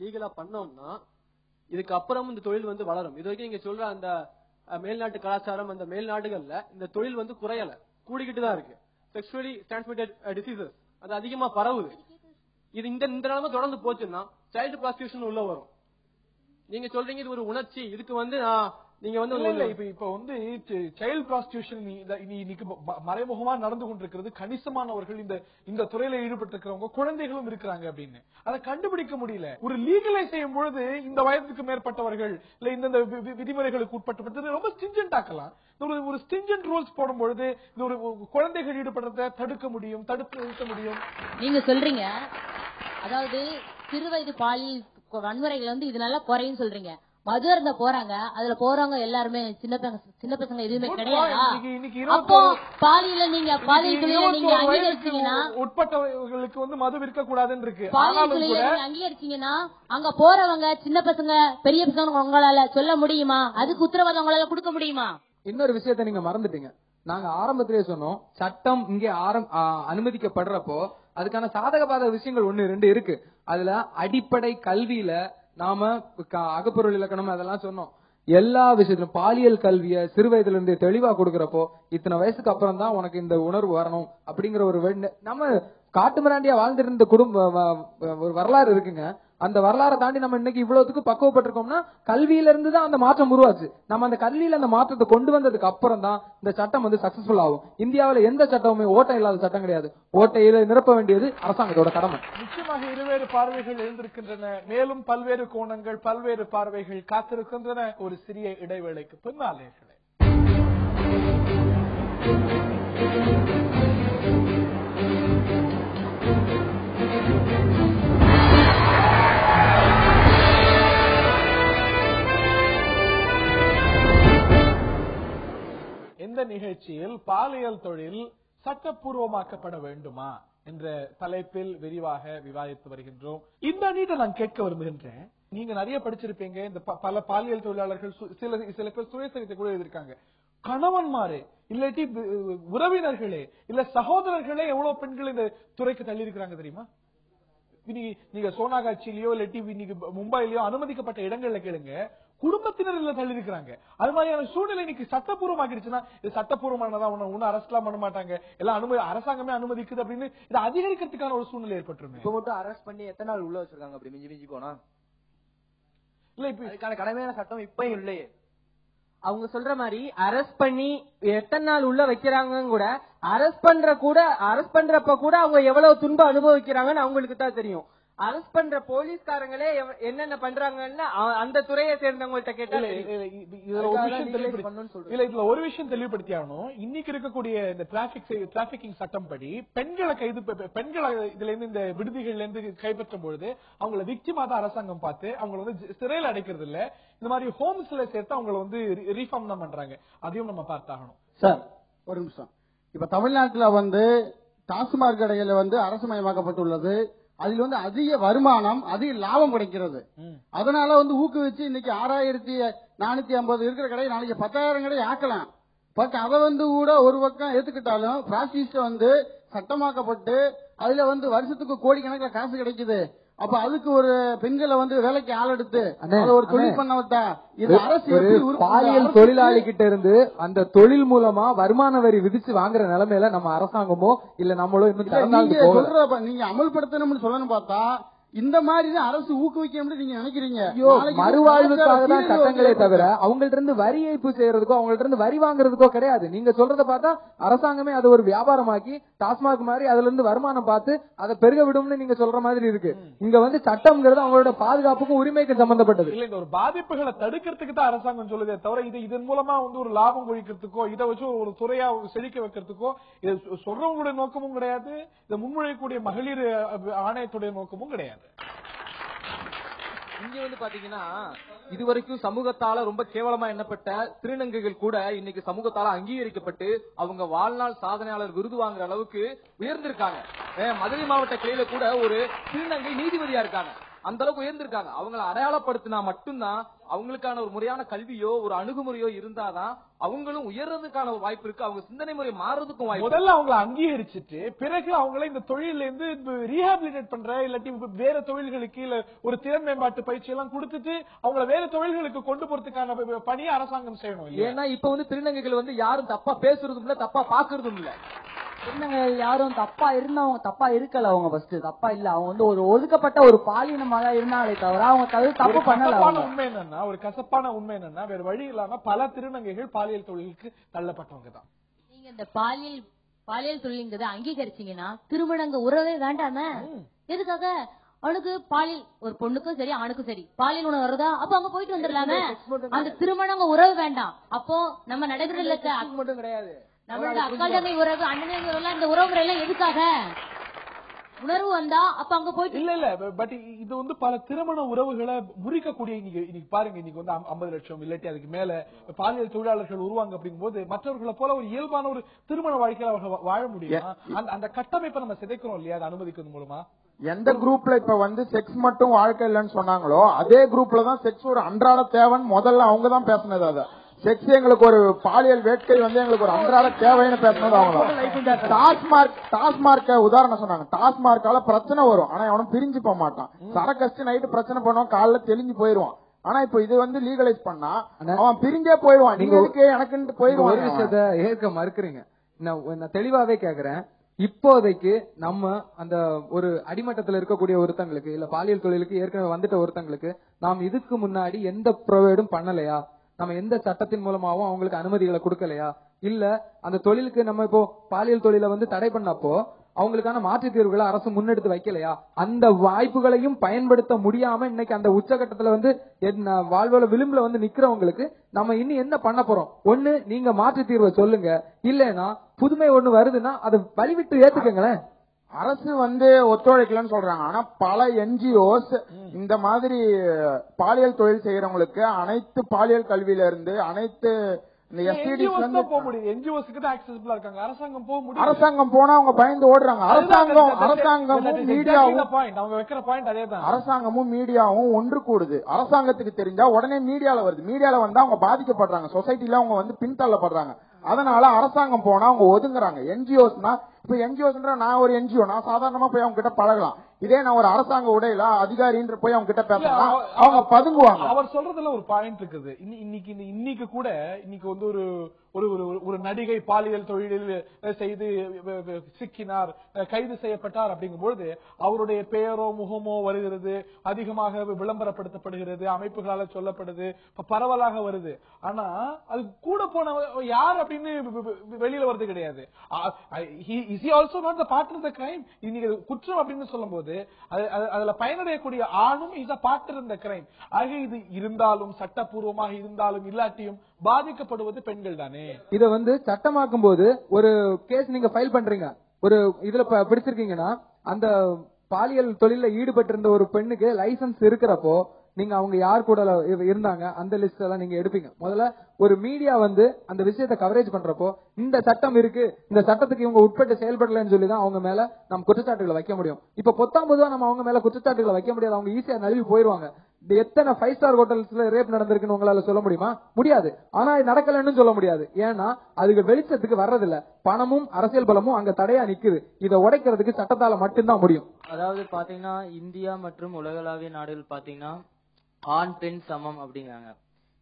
லீகலா பண்ணோம்னா இதுக்கு அப்புறம் இந்த தொழில் வளரும். இது வரைக்கும் நீங்க சொல்ற அந்த மேல்நாட்டு கலாச்சாரம், அந்த மேல்நாடுகள்ல இந்த தொழில் குறையல, கூடிக்கிட்டு தான் இருக்கு. செக்ஷுவலி டிரான்ஸ்மிட்டட் டிசீசஸ் அது அதிகமா பரவுது. இது இந்த நிலைமை தொடர்ந்து போச்சுன்னா சைல்டு ப்ராஸ்டியூஷன் உள்ள வரும். நீங்க சொல்றீங்க இது ஒரு உணர்ச்சி, இதுக்கு நீங்க இப்ப சைல்ட் ப்ராஸ்டியூஷன் இன்னைக்கு மறைமுகமா நடந்து கொண்டிருக்கிறது. கணிசமானவர்கள் இந்த துறையில ஈடுபட்டிருக்கிறவங்க குழந்தைகளும் இருக்கிறாங்க அப்படின்னு அதை கண்டுபிடிக்க முடியல. ஒரு லீகலைஸ் செய்யும் பொழுது இந்த வயதுக்கு மேற்பட்டவர்கள் இல்ல இந்த விதிமுறைகளுக்கு உட்பட்டு ரொம்ப ஸ்டிஞ்சன்ட் ஆக்கலாம். ஒரு ஸ்டிஞ்சன்ட் ரூல்ஸ் போடும் பொழுது இந்த ஒரு குழந்தைகள் ஈடுபடுறத தடுக்க முடியும், தடுத்து நிறுத்த முடியும். நீங்க சொல்றீங்க அதாவது சிறுவயது பாலியல் வன்முறைகள் இது நல்லா குறையும் சொல்றீங்க. மது அருந்த போறாங்க, அதுல போறவங்க எல்லாருமே சின்ன பசங்க எதுவுமே கிடையாதா? அப்போ பாலியல் தொழில நீங்க அங்கீகரிச்சீங்கன்னா உட்பட்டவர்களுக்கு மது விற்க கூடாதுன்னு இருக்கு. பாலியல் தொழில நீங்க அங்கீகரிச்சீங்கன்னா அங்க போறவங்க சின்ன பசங்க பெரிய பசங்க உங்களால சொல்ல முடியுமா? அதுக்கு உத்தரவாதம் உங்களால கொடுக்க முடியுமா? இன்னொரு விஷயத்த நீங்க மறந்துட்டீங்க. நாங்க ஆரம்பத்திலே சொன்னோம், சட்டம் இங்கே அனுமதிக்கப்படுறப்போ அதுக்கான சாதக பாதக விஷயங்கள் 1-2 இருக்கு. அதுல அடிப்படை கல்வியில நாம அகப்பொருள் இலக்கணம் அதெல்லாம் சொன்னோம். எல்லா விஷயத்திலும் பாலியல் கல்வியை சிறு வயதுல இருந்து தெளிவா கொடுக்கறப்போ இத்தனை வயசுக்கு அப்புறம் தான் உனக்கு இந்த உணர்வு வரணும் அப்படிங்கிற ஒரு நம்ம காட்டு மிராண்டியா வாழ்ந்துட்டு இருந்த ஒரு வரலாறு இருக்குங்க. அந்த வரலாறை தாண்டி நம்ம இன்னைக்கு இவ்வளவுக்கு பக்குவப்பட்டிருக்கோம்னா கல்வியில இருந்து தான் அந்த மாற்றம் உருவாச்சு. நம்ம அந்த கல்வியில அந்த மாற்றத்தை கொண்டு வந்ததுக்கு அப்புறம் தான் இந்த சட்டம் வந்து சக்சஸ்ஃபுல் ஆகும். இந்தியாவில எந்த சட்டமுமே ஓட்டை இல்லாத சட்டம் கிடையாது. ஓட்டையில நிரப்ப வேண்டியது அரசாங்கத்தோட கடமை. நிச்சயமாக இருவேறு பார்வைகள் எழுந்திருக்கின்றன. மேலும் பல்வேறு கோணங்கள், பல்வேறு பார்வைகள் காத்திருக்கின்றன. ஒரு சிறிய இடைவேளைக்கு பின்னாலேகளே. இந்த நிகழ்ச்சியில் பாலியல் தொழில் சட்டப்பூர்வமாக்கப்பட வேண்டுமா என்ற தலைப்பில் விரிவாக விவாதித்து வருகின்றோம். இந்த நீட்டை நான் கேட்க விரும்புகின்றேன். நீங்க நிறைய படிச்சிருப்பீங்க. இந்த பல பாலியல் தொழிலாளர்கள் சில பேர் சுயசரித்தை கூட எழுதியிருக்காங்க. கணவன்மாரே இல்லாட்டி உறவினர்களே இல்ல சகோதரர்களே எவ்வளவு பெண்கள் இந்த துறைக்கு தள்ளி இருக்கிறாங்க தெரியுமா? நீங்க சோனாகாட்சியிலயோ இல்லாட்டி நீங்க மும்பைலயோ அனுமதிக்கப்பட்ட இடங்கள்ல கேளுங்க, குடும்பத்தினர் இல்ல தள்ளி இருக்கிறாங்க. அது மாதிரியான சூழ்நிலை இன்னைக்கு சட்டப்பூர்வமாக்கிடுச்சுன்னா இது சட்டப்பூர்வமானதா ஒன்னும் அரஸ்ட்லாம் பண்ண மாட்டாங்க, எல்லாம் அரசாங்கமே அனுமதிக்குது அப்படின்னு இதை அதிகரிக்கிறதுக்கான ஒரு சூழ்நிலை ஏற்பட்டுருமே. இப்ப மட்டும் அரெஸ்ட் பண்ணி எத்தனை நாள் உள்ள வச்சிருக்காங்க அப்படி மிஞ்சி போனா? இல்ல இப்ப இதுக்கான கடமையான சட்டம் இப்ப இல்லையே. அவங்க சொல்ற மாதிரி அரெஸ்ட் பண்ணி எத்தனை நாள் உள்ள வைக்கிறாங்க கூட, அரெஸ்ட் பண்றப்ப கூட அவங்க எவ்வளவு துன்பம் அனுபவிக்கிறாங்கன்னு அவங்களுக்கு தான் தெரியும். அரெஸ்ட் பண்ற போலீஸ்காரங்களே என்னென்ன பண்றாங்கன்னு அந்த துறையை சேர்ந்தவங்கள்ட்ட கேட்டால இதுல ஒரு விஷயம் தெளிவுபடுத்தி ஆகணும். இன்னைக்கு இருக்கக்கூடிய இந்த டிராபிகிங் சட்டம் படி பெண்களை இதுல இருந்து இந்த விடுதிகள்ல இருந்து கைப்பற்றும் பொழுது அவங்களை விக்டிமா தான் அரசாங்கம் பார்த்து அவங்களை வந்து சிறையில் அடைக்கிறது இல்ல, இந்த மாதிரி ஹோம்ஸ்ல சேர்த்து அவங்களை வந்து ரீஃபார்ம் தான் பண்றாங்க. அதையும் நம்ம பார்த்தாகணும். சார் ஒரு நிமிஷம். இப்ப தமிழ்நாட்டுல வந்து டாஸ்மாக் கடையில வந்து அரசுமயமாக்கப்பட்டுள்ளது. அதில் வந்து அதிக வருமானம், அதிக லாபம் கிடைக்கிறது. அதனால வந்து ஊக்குவிச்சு இன்னைக்கு 6450 இருக்கிற கடை நாளைக்கு 10,000 கடை ஆக்கலாம். பட் அதை வந்து கூட ஒரு பக்கம் ஏத்துக்கிட்டாலும் பிராக்டிஸ் வந்து சட்டமாக்கப்பட்டு அதுல வந்து வருஷத்துக்கு கோடிக்கணக்கில் காசு கிடைக்குது. அப்ப அதுக்கு ஒரு பெண்களை வந்து வேலைக்கு ஆள் எடுத்து ஒரு தொழில் பண்ண விட்டா இது அரசு பாலியல் தொழிலாளி கிட்ட இருந்து அந்த தொழில் மூலமா வருமான வரி விதிச்சு வாங்குற நிலைமையில நம்ம அரசாங்கமோ இல்ல நம்மளோ இன்னும் நீங்க அமல்படுத்தணும்னு சொல்லணும் பார்த்தா இந்த மாதிரி அரசு ஊக்குவிக்கணும்னு நீங்க நினைக்கிறீங்க. மறுவாழ்வுக்காக தான் சட்டங்களே தவிர அவங்கள்ட்ட இருந்து வரி ஏய்ப்பு செய்யறதுக்கோ அவங்கள்ட்ட இருந்து வரி வாங்குறதுக்கோ கிடையாது. நீங்க சொல்றத பார்த்தா அரசாங்கமே அது ஒரு வியாபாரமாக்கி டாஸ்மாக் மாதிரி அதுல இருந்து வருமானம் பார்த்து அதை பெருக விடும்னு நீங்க சொல்ற மாதிரி இருக்கு. இங்க வந்து சட்டம்ங்கிறது அவங்களோட பாதுகாப்புக்கும் உரிமைக்கும் சம்பந்தப்பட்டது. இல்ல, இந்த ஒரு பாதிப்புகளை தடுக்கிறதுக்கு தான் அரசாங்கம் சொல்லுதே தவிர இதன் மூலமா வந்து ஒரு லாபம் கொழிக்கிறதுக்கோ இதை வச்சு ஒரு துறையா செழிக்க வைக்கிறதுக்கோ இது சொல்றவங்களுடைய நோக்கமும் கிடையாது. இதை முன்மொழியக்கூடிய மகளிர் ஆணையத்துடைய நோக்கமும் கிடையாது. இங்க வந்து பாத்தீங்கன்னா இதுவரைக்கும் சமூகத்தால ரொம்ப கேவலமா எண்ணப்பட்ட திருநங்கைகள் கூட இன்னைக்கு சமூகத்தால அங்கீகரிக்கப்பட்டு அவங்க வாழ்நாள் சாதனையாளர் விருது வாங்குற அளவுக்கு உயர்ந்திருக்காங்க. மதுரை மாவட்ட கிளையில கூட ஒரு திருநங்கை நீதிபதியா இருக்காங்க. அந்த அளவுக்கு உயர்ந்திருக்காங்க. அவங்களை அடையாளப்படுத்தினா மட்டும்தான் அவங்களுக்கான ஒரு முறையான கல்வியோ ஒரு அணுகுமுறையோ இருந்தாதான் அவங்களும் உயர்றதுக்கான வாய்ப்பு இருக்கு. அவங்க சிந்தனை முறை மாறுறதுக்கும் வாய்ப்பு. முதல்ல அவங்களை அங்கீகரிச்சுட்டு பிறகு அவங்களை இந்த தொழில இருந்து ரீஹாபிலிட்டேட் பண்ற இல்லாட்டி வேற தொழில்களுக்கு இல்ல ஒரு திறன் மேம்பாட்டு பயிற்சி எல்லாம் கொடுத்துட்டு அவங்களை வேற தொழில்களுக்கு கொண்டு போறதுக்கான பணியை அரசாங்கம் செய்யணும். ஏன்னா இப்ப வந்து திருநங்கைகள் வந்து யாரும் தப்பா பேசுறதும் இல்ல, தப்பா பாக்குறதும் இல்ல. திருநங்கைகள் யாரும் தப்பா இருந்தவங்க தப்பா இருக்கல. அவங்க ஃபர்ஸ்ட் தப்பா இல்ல, அவங்க வந்து ஒரு ஒதுக்கப்பட்ட ஒரு பாலினமா தான் இருந்தாலே தவிர அவங்க தப்பு பண்ணல. உண்மை என்னன்னா ஒரு கசப்பான உண்மை என்னன்னா வேற வழி இல்லாம பல திருநங்கைகள் பாலியல் தொழிலுக்கு தள்ளப்பட்டவங்க தான். நீங்க இந்த பாலியல் தொழில்ங்கிறத அங்கீகரிச்சீங்கன்னா திருமணங்க உறவே வேண்டாம எதுக்காக? அவனுக்கு பாலியல் ஒரு பொண்ணுக்கும் சரி ஆணுக்கும் சரி பாலியல் உணவு வருதா, அப்ப அங்க போயிட்டு வந்துடலாமே. அந்த திருமணங்க உறவு வேண்டாம். அப்போ நம்ம நடைமுறையில மட்டும் கிடையாது, நம்மளோட அக்கா தங்கை உறவு அண்ணன் உறவு இந்த உறவு முறை எல்லாம் எதுக்காக? உணர்வு வந்தா அப்ப அங்க போயிட்டு இல்ல பட் இது வந்து பல திருமண உறவுகளை முறிக்கக்கூடிய இன்னைக்கு பாருங்க. இன்னைக்கு வந்து 50 லட்சம் இல்லாட்டி அதுக்கு மேல பாலியல் தொழிலாளர்கள் உருவாங்க அப்படிங்கும் போது மற்றவர்களை போல ஒரு இயல்பான ஒரு திருமண வாழ்க்கையில அவர்கள் வாழ முடியும். அந்த கட்டமைப்பை நம்ம சிதைக்கிறோம் இல்லையா அதை அனுமதிக்கிறது மூலமா. எந்த குரூப்ல இப்ப வந்து செக்ஸ் மட்டும் வாழ்க்கை இல்லைன்னு சொன்னாங்களோ அதே குரூப்ல தான் செக்ஸ் ஒரு அன்றாட தேவைன்னு முதல்ல அவங்க தான் பேசினது. அதை செக்ஸ் எங்களுக்கு ஒரு பாலியல் வேட்கை வந்து எங்களுக்கு ஒரு அன்றாட தேவைன்னு பேசினது அவங்க. டாஸ்மார்க் உதாரணம் சொன்னாங்க. டாஸ்மார்க்கால பிரச்சனை வரும், ஆனா அவனும் பிரிஞ்சு போக மாட்டான். சரக்கஸ்ட் நைட்டு பிரச்சனை பண்ணுவான், காலைல தெளிஞ்சு போயிருவான். ஆனா இப்போ இது வந்து லீகலைஸ் பண்ணா அவன் பிரிஞ்சே போயிடுவான். நீங்க எதுக்கு எனக்குன்னு போயிடுவான். ஒரு விஷயத்த ஏற்க மறுக்கிறீங்க. நான் தெளிவாவே கேக்குறேன். இப்போதைக்கு நம்ம அந்த ஒரு அடிமட்டத்தில் இருக்கக்கூடிய ஒருத்தங்களுக்கு இல்ல பாலியல் தொழிலுக்கு ஏற்கனவே வந்துட்ட ஒருத்தங்களுக்கு நாம் இதுக்கு முன்னாடி எந்த ப்ரொவைடும் பண்ணலையா? நம்ம எந்த சட்டத்தின் மூலமாவும் அவங்களுக்கு அனுமதிகளை கொடுக்கலையா? இல்ல அந்த தொழிலுக்கு நம்ம இப்போ பாலியல் தொழிலை வந்து தடை பண்ணப்போ அவங்களுக்கான மாற்று தீர்வுகளை அரசு முன்னெடுத்து வைக்கலையா? அந்த வாய்ப்புகளையும் பயன்படுத்த முடியாம இன்னைக்கு அந்த உச்சகட்டத்துல வந்து வாழ்வுல விளிம்புல வந்து நிக்கிறவங்களுக்கு நம்ம இன்னும் என்ன பண்ண போறோம்? ஒண்ணு நீங்க மாற்று தீர்வை சொல்லுங்க, இல்லைன்னா புதுமை ஒண்ணு வருதுன்னா அதை வழிவிட்டு ஏத்துக்கங்களேன். அரசு வந்து ஒத்துழைக்கலன்னு சொல்றாங்க. ஆனா பல என்ஜிஓஸ் இந்த மாதிரி பாலியல் தொழில் செய்யறவங்களுக்கு அனைத்து பாலியல் கல்வியில இருந்து அனைத்து அரசாங்கம் போனா அவங்க பயந்து ஓடுறாங்க. அரசாங்கமும் மீடியாவும் ஒன்று கூடுது. அரசாங்கத்துக்கு தெரிஞ்சா உடனே மீடியால வருது. மீடியால வந்தா அவங்க பாதிக்கப்படுறாங்க. சொசைட்டில அவங்க வந்து பின்தள்ளப்படுறாங்க. அதனால அரசாங்கம் போனா அவங்க ஒதுங்குறாங்க. என்ஜிஓஸ்னா இப்ப என்ஜிஓஸ்ன்ற நான் ஒரு என்ஜிஓ, நான் சாதாரணமா போய் அவங்க கிட்ட பழகலாம். இதே நான் ஒரு அரசாங்க உடையில அதிகாரின்ற போய் அவங்க கிட்ட பேசலாம், அவங்க பதுங்குவாங்க. அவர் சொல்றதுல ஒரு பாயிண்ட் இருக்குது. இன்னைக்கு கூட இன்னைக்கு வந்து ஒரு நடிகை பாலியல் தொழிலில் செய்து சிக்கினார், கைது செய்யப்பட்டார் அப்படிங்கும்போது அவருடைய பெயரோ முகமோ வருகிறது, அதிகமாக விளம்பரப்படுத்தப்படுகிறது, அமைப்புகளால சொல்லப்படுது, பரவலாக வருது. ஆனா அது கூட போன யார் அப்படின்னு வெளியில வருது கிடையாது. Is he also not the part of the crime? இன்னைக்கு குற்றம் அப்படின்னு சொல்லும் போது அதுல பயனடையக்கூடிய ஆணும் is a partner in the crime. ஆக இது இருந்தாலும் சட்டப்பூர்வமாக இருந்தாலும் இல்லாட்டியும் பாதிக்கப்படுவது பெண்கள் தானே. இத வந்து சட்டமாக்கும் போது ஒரு கேஸ் நீங்க ஃபைல் பண்றீங்க, ஒரு இதுல பிடிச்சிருக்கீங்கன்னா அந்த பாலியல் தொழில ஈடுபட்டு இருந்த ஒரு பெண்ணுக்கு லைசன்ஸ் இருக்கிறப்போ நீங்க அவங்க யார் கூட இருந்தாங்க அந்த லிஸ்ட் எல்லாம் நீங்க எடுப்பீங்க. முதல்ல ஒரு மீடியா வந்து அந்த விஷயத்தை கவரேஜ் பண்றப்போ இந்த சட்டம் இருக்கு, இந்த சட்டத்துக்கு இவங்க உட்பட்டு செயல்படலன்னு சொல்லிதான் அவங்க மேல நம்ம குற்றச்சாட்டுகளை வைக்க முடியும். இப்ப 19 நம்ம அவங்க மேல குற்றச்சாட்டுகளை வைக்க முடியாது, அவங்க ஈஸியா நழுவி போயிருவாங்க. எத்தனை 5 ஸ்டார் ஹோட்டல்ஸ்ல ரேப் நடந்திருக்குன்னு உங்களால சொல்ல முடியுமா? முடியாது. ஆனா நடக்கலன்னு சொல்ல முடியாது. ஏன்னா அதுக்கு வெளிச்சத்துக்கு வர்றதில்ல. பணமும் அரசியல் பலமும் அங்க தடையா நிக்குது. இதை உடைக்கிறதுக்கு சட்டத்தால மட்டும்தான் முடியும். அதாவது பாத்தீங்கன்னா இந்தியா மற்றும் உலகளாவிய நாடுகள் பாத்தீங்கன்னா ஆண் பெண் சமம் அப்படிங்கிறாங்க.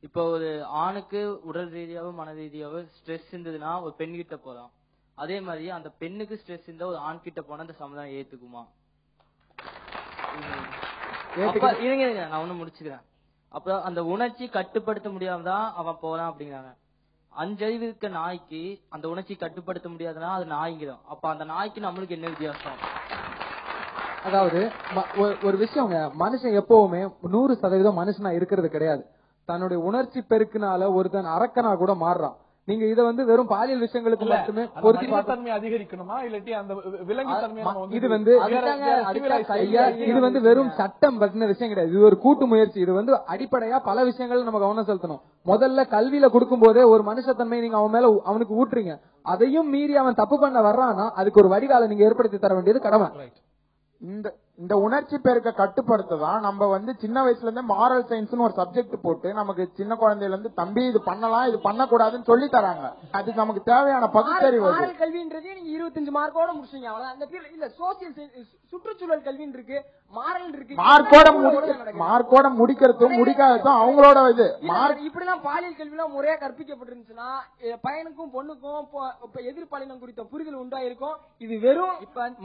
இப்போ ஒரு ஆணுக்கு உடல் ரீதியாவோ மன ரீதியாவோ ஸ்ட்ரெஸ் இருந்ததுன்னா ஒரு பெண் கிட்ட போலாம். அதே மாதிரி அந்த பெண்ணுக்கு ஸ்ட்ரெஸ் இருந்தா ஒரு ஆண் கிட்ட போனா அந்த சமுதாயம் ஏத்துக்குமா? நான் ஒண்ணு முடிச்சுக்கிறேன். அப்புறம் அந்த உணர்ச்சி கட்டுப்படுத்த முடியாமதான் அவன் போறான் அப்படிங்கிறாங்க. 5 அறிவு இருக்க நாய்க்கு அந்த உணர்ச்சி கட்டுப்படுத்த முடியாதுன்னா அது நாய்ங்கிறோம். அப்ப அந்த நாய்க்கு நம்மளுக்கு என்ன வித்தியாசம்? அதாவது ஒரு விஷயங்க, மனுஷன் எப்பவுமே 100% மனுஷனா இருக்கிறது கிடையாது. தன்னுடைய உணர்ச்சி பெருக்குனால ஒருத்தன் அரக்கனா கூட மாறுறான். நீங்க இத வந்து வெறும் பாலியல் விஷயங்களுக்கு மட்டுமே தன்மை அதிகரிக்கணுமா இல்லாட்டி அந்த விலங்கு தன்மை? இது வந்து வெறும் சட்டம் பத்தின விஷயம் கிடையாது. இது ஒரு கூட்டு முயற்சி. இது வந்து அடிப்படையா பல விஷயங்கள் நம்ம கவனம் செலுத்தணும். முதல்ல கல்வியில கொடுக்கும் போதே ஒரு மனுஷத்தன்மை நீங்க அவன் மேல அவனுக்கு ஊட்டுறீங்க. அதையும் மீறி அவன் தப்பு பண்ண வர்றான்னா அதுக்கு ஒரு வடிகால நீங்க ஏற்படுத்தி தர வேண்டியது கடமை. இந்த உணர்ச்சி பெருக்க கட்டுப்படுத்ததான் நம்ம வந்து சின்ன வயசுல இருந்து மாரல் சயின்ஸ் ஒரு சப்ஜெக்ட் போட்டு நமக்கு சின்ன குழந்தையில இருந்து தம்பி இது பண்ணலாம் இது பண்ணக்கூடாதுன்னு சொல்லி தராங்க. அதுக்கு நமக்கு தேவையான பகுத்தறிவு. மாரல் கல்வின்றதே நீங்க 25 மார்க்கோட முடிச்சீங்க அவ்வளவு. அந்த இல்ல சோசியல் சுற்றுச்சூழல் கல்வின்னு இருக்கு, மாரல் இருக்கு. மார்க்கோட முடிக்கிறதும் முடிக்காததும் அவங்களோட இது. இப்படிதான் பாலியல் கல்வி எல்லாம் முறையா கற்பிக்கப்பட்டிருந்துச்சுன்னா பையனுக்கும் பொண்ணுக்கும் எதிர்பாலினம் குறித்த புரிதல் உண்டாயிருக்கும். இது வெறும்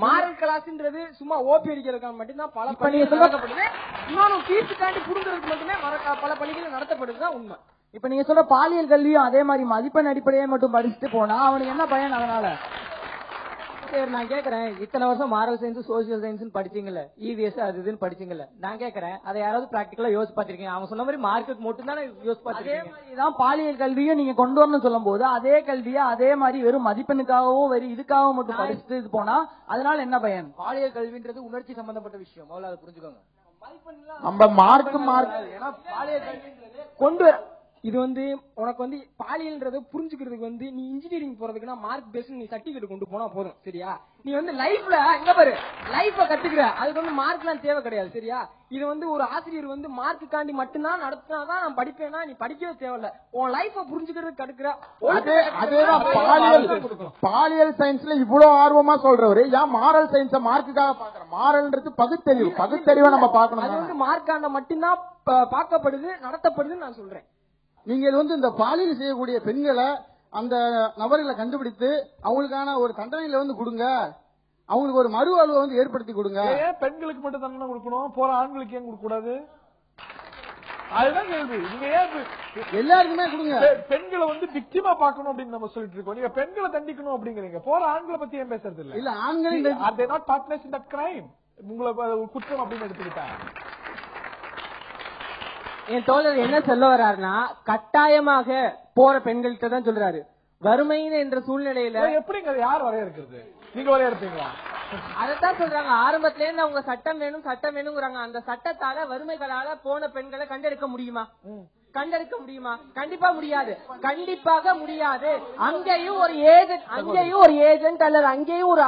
மாரல் கிளாஸ்ன்றது சும்மா ஓபி அடிக்கிறதுக்காக மட்டும்தான் பல பள்ளிகள் நடத்தப்படுது. இன்னொரு தீர்த்துக்காண்டி புரிந்துறதுக்கு மட்டுமே பல பள்ளிகள் நடத்தப்படுதுதான் உண்மை. இப்ப நீங்க சொல்ற பாலியல் கல்வியும் அதே மாதிரி மதிப்பெண் அடிப்படையே மட்டும் படிச்சுட்டு போனா அவனுக்கு என்ன பயன்? அதனால சரி நான் கேக்குறேன், இத்தனை வருஷம் மாரல் சயின்ஸ் சோசியல் சயின்ஸ் படிச்சீங்கல்ல, இவிஎஸ் அது இதுன்னு படிச்சீங்கல்ல, நான் கேக்குறேன் அதை யாராவது பிராக்டிகலா யோசிச்சு பாத்திருக்கீங்க? அவங்க சொன்ன மாதிரி மார்க்குக்கு மட்டும் தானே யோசிச்சு பாத்திருக்கீங்க. அதே மாதிரிதான் பாலியல் கல்வியும் நீங்க கொண்டு வரணும்னு சொல்லும் போது அதே கல்வியா அதே மாதிரி வெறும் மதிப்பெண்ணுக்காகவோ வெறும் இதுக்காக மட்டும் படிச்சுட்டு இது போனா அதனால என்ன பயன்? பாலியல் கல்வின்றது உணர்ச்சி சம்பந்தப்பட்ட விஷயம், முதல்ல அதை புரிஞ்சுக்கோங்க. நம்ம மார்க் ஏன்னா பாலியல் கல்வின்றது கொண்டு வர இது வந்து உனக்கு வந்து பாலியல்ன்றத புரிஞ்சுக்கிறதுக்கு வந்து நீ இன்ஜினியரிங் போறதுக்குன்னா மார்க் பேஸ் நீ சர்டிபிகேட் கொண்டு போனா போதும். சரியா? நீ வந்து லைஃப்ல இங்க பாரு லைஃப கத்துக்கிற, அதுக்கு வந்து மார்க் எல்லாம் தேவை கிடையாது. சரியா? இது வந்து ஒரு ஆசிரியர் வந்து மார்க்குக்காண்டி மட்டும்தான் நடத்தினாதான் நான் படிப்பேன்னா நீ படிக்கவே தேவையில்ல. உன் லைஃப புரிஞ்சுக்கிறதுக்கு கடுக்கிற. பாலியல் சயின்ஸ்ல இவ்வளவு ஆர்வமா சொல்றவரு ஏன் மாரல் சயின்ஸ மார்க்குக்காக பாக்குற? மாறல்ன்றது பகுத்தறிவா நம்ம பார்க்கணும். அது வந்து மார்க்காண்ட மட்டும்தான் பார்க்கப்படுது, நடத்தப்படுதுன்னு நான் சொல்றேன். நீங்க இது வந்து இந்த பாலியல் செய்யக்கூடிய பெண்களை அந்த நபர்களை கண்டுபிடித்து அவங்களுக்கான ஒரு தண்டனையில வந்து கொடுங்க, அவங்களுக்கு ஒரு மறு வாழ்வை வந்து ஏற்படுத்தி கொடுங்க. ஏன் பெண்களுக்கு மட்டும் தண்டனை கொடுக்கணும், போற ஆண்களுக்கு ஏன் கொடுக்க கூடாது? அதுதான் கேள்வி. நீங்க ஏன் எல்லாருக்குமே கொடுங்க? பெண்களை வந்து விக்டிமா பார்க்கணும் அப்படின்னு நம்ம சொல்லிட்டு இருக்கோம். நீங்க பெண்களை தண்டிக்கணும் அப்படிங்கிறீங்க, போற ஆண்களை பத்தி ஏன் பேசுறது இல்ல? இல்ல ஆண்களின் are they not partners in that crime? உங்களை குற்றம் அப்படின்னு எடுத்துக்கிட்டாங்க. என் தோழர் என்ன சொல்ல வர்றாருன்னா, கட்டாயமாக போற பெண்கள்கிட்ட தான் சொல்றாரு. வறுமையின் என்ற சூழ்நிலையில எப்படிங்க யார் வரையறுக்கிறது? நீங்க வரையறுப்பீங்களா? அதத்தான் சொல்றாங்க. ஆரம்பத்துல இருந்து அவங்க சட்டம் வேணும் சட்டம் வேணுங்கிறாங்க. அந்த சட்டத்தால வறுமைகளால போன பெண்களை கண்டெடுக்க முடியுமா? கண்டெடுக்க முடியுமா? கண்டிப்பா முடியாது. கண்டிப்பாக முடியாது. அங்கேயும் ஒரு ஏஜென்ட் அல்லது அங்கேயும் ஒரு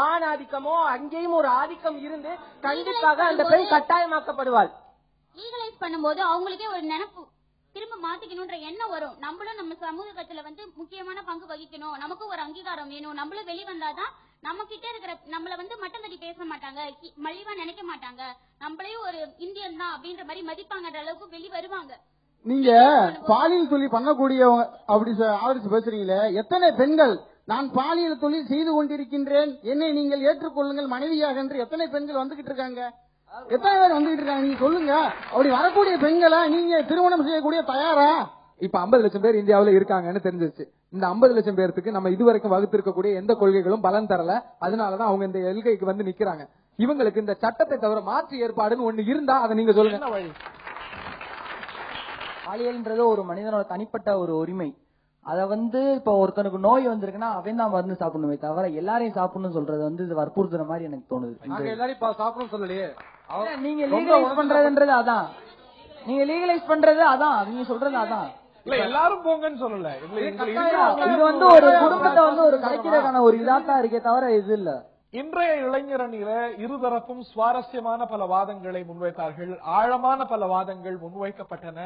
ஆண் ஆதிக்கமோ அங்கேயும் ஒரு ஆதிக்கம் இருந்து கண்டிப்பாக அந்த பெண் கட்டாயமாக்கப்படுவாள். லீகலைஸ் பண்ணும்போது அவங்களுக்கே ஒரு நினைப்பு திரும்ப மாத்திக்கணும்ன்ற எண்ணம் வரும். நம்மளும் நம்ம சமூகத்துல வந்து முக்கியமான பங்கு வகிக்கணும், நமக்கும் ஒரு அங்கீகாரம் வேணும், நம்மளும் வெளிவந்தாதான் நம்ம கிட்ட இருக்கிற நம்மள வந்து மட்டம் தட்டி பேச மாட்டாங்க, மலிவா நினைக்க மாட்டாங்க, நம்மளையும் ஒரு இந்தியன் தான் அப்படின்ற மாதிரி மதிப்பாங்கன்ற அளவுக்கு வெளி வருவாங்க. நீங்க பாலியல் தொழில் பண்ணக்கூடியவங்க அப்படி ஆதரிச்சு பேசுறீங்களே, எத்தனை பெண்கள் நான் பாலியல் தொழில் செய்து கொண்டிருக்கின்றேன், என்னை நீங்கள் ஏற்றுக்கொள்ளுங்கள் மனைவியாக என்று எத்தனை பெண்கள் வந்துகிட்டு இருக்காங்க? எத்தனை பேர் வந்துகிட்டு இருக்காங்க? நீங்க சொல்லுங்க. அப்படி வரக்கூடிய பெண்களை நீங்க திருமணம் செய்யக்கூடிய தயாரா? இப்ப 50 லட்சம் பேர் இந்தியாவுல இருக்காங்கன்னு தெரிஞ்சிருச்சு. இந்த 50 லட்சம் பேருக்கு நம்ம இதுவரைக்கும் வகுத்திருக்கக்கூடிய எந்த கொள்கைகளும் பலன் தரல. அதனாலதான் அவங்க இந்த எல்கைக்கு வந்து நிக்கிறாங்க. இவங்களுக்கு இந்த சட்டத்தை தவிர மாற்று ஏற்பாடுன்னு ஒண்ணு இருந்தா அதை நீங்க சொல்லுங்க. பாலியல்ன்றது ஒரு மனிதனோட தனிப்பட்ட ஒரு உரிமை. அத வந்து இப்ப ஒருத்தனுக்கு நோய் வந்திருக்குன்னா அவன் தான் மருந்து சாப்பிடணுமே தவிர எல்லாரையும் சாப்பிடணும்னு சொல்றது வந்து இது வற்புறுத்துற மாதிரி எனக்கு தோணுது. எல்லாரையும் சாப்பிடணும் சொல்லலையே. நீங்க லீகலைஸ் பண்றதுன்றது அதான், நீங்க லீகலைஸ் பண்றது அதான், நீங்க சொல்றது அதான். இல்ல எல்லாரும் போங்கன்னு சொல்லல. இது வந்து ஒரு குடும்பத்தை வந்து ஒரு கலைக்கிறதுக்கான ஒரு இதாத்தான் இருக்கே தவிர இது இல்ல. இன்றைய இளைஞர் அணியில இருதரப்பும் சுவாரஸ்யமான பல வாதங்களை முன்வைத்தார்கள், ஆழமான பல வாதங்கள் முன்வைக்கப்பட்டன.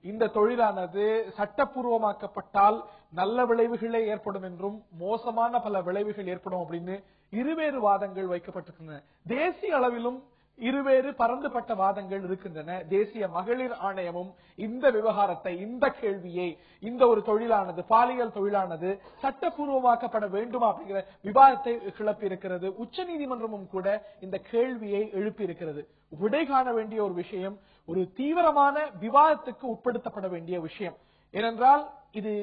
இந்த தொழிலானது சட்டப்பூர்வமாக்கப்பட்டால் நல்ல விளைவுகளே ஏற்படும் என்றும் மோசமான பல விளைவுகள் ஏற்படும் அப்படின்னு இருவேறு வாதங்கள் வைக்கப்பட்டிருக்கின்றன. தேசிய அளவிலும் இருவேறு பரந்துபட்ட வாதங்கள் இருக்கின்றன. தேசிய மகளிர் ஆணையமும் இந்த விவகாரத்தை, இந்த கேள்வியை, இந்த ஒரு தொழிலானது பாலியல் தொழிலானது சட்டப்பூர்வமாக்கப்பட வேண்டுமா அப்படிங்கிற விவாதத்தை கிளப்பி இருக்கிறது. உச்ச நீதிமன்றமும் கூட இந்த கேள்வியை எழுப்பி இருக்கிறது. விடை காண வேண்டிய ஒரு விஷயம், ஒரு தீவிரமான விவாதத்துக்கு உட்படுத்தப்பட வேண்டிய விஷயம். ஏனென்றால் இது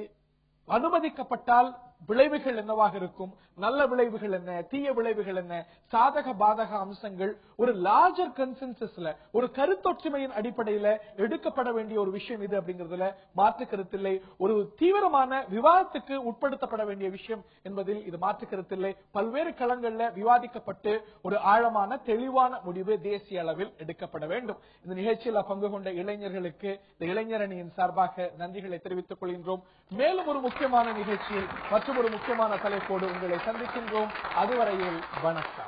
அனுமதிக்கப்பட்டால் விளைவுகள் என்னவாக இருக்கும், நல்ல விளைவுகள் என்ன, தீய விளைவுகள் என்ன, சாதக பாதக அம்சங்கள் ஒரு லார்ஜர் கன்சென்சஸ்ல, ஒரு கருத்தொற்றுமையின் அடிப்படையில எடுக்கப்பட வேண்டிய ஒரு விஷயம் இது அப்படிங்கறதுல மாற்று கருத்தில்லை. ஒரு தீவிரமான விவாதத்துக்கு உட்படுத்தப்பட வேண்டிய விஷயம் என்பதில் இது மாற்று கருத்தில்லை. பல்வேறு களங்கள்ல விவாதிக்கப்பட்டு ஒரு ஆழமான தெளிவான முடிவு தேசிய அளவில் எடுக்கப்பட வேண்டும். இந்த நிகழ்ச்சியில் பங்கு கொண்ட இளைஞர்களுக்கு இந்த இளைஞர் அணியின் சார்பாக நன்றிகளை தெரிவித்துக் கொள்கின்றோம். மேலும் ஒரு முக்கியமான நிகழ்ச்சியில் மற்றும் ஒரு முக்கியமான தலைப்போடு உங்களை சந்திக்கின்றோம். அதுவரையில் வணக்கம்.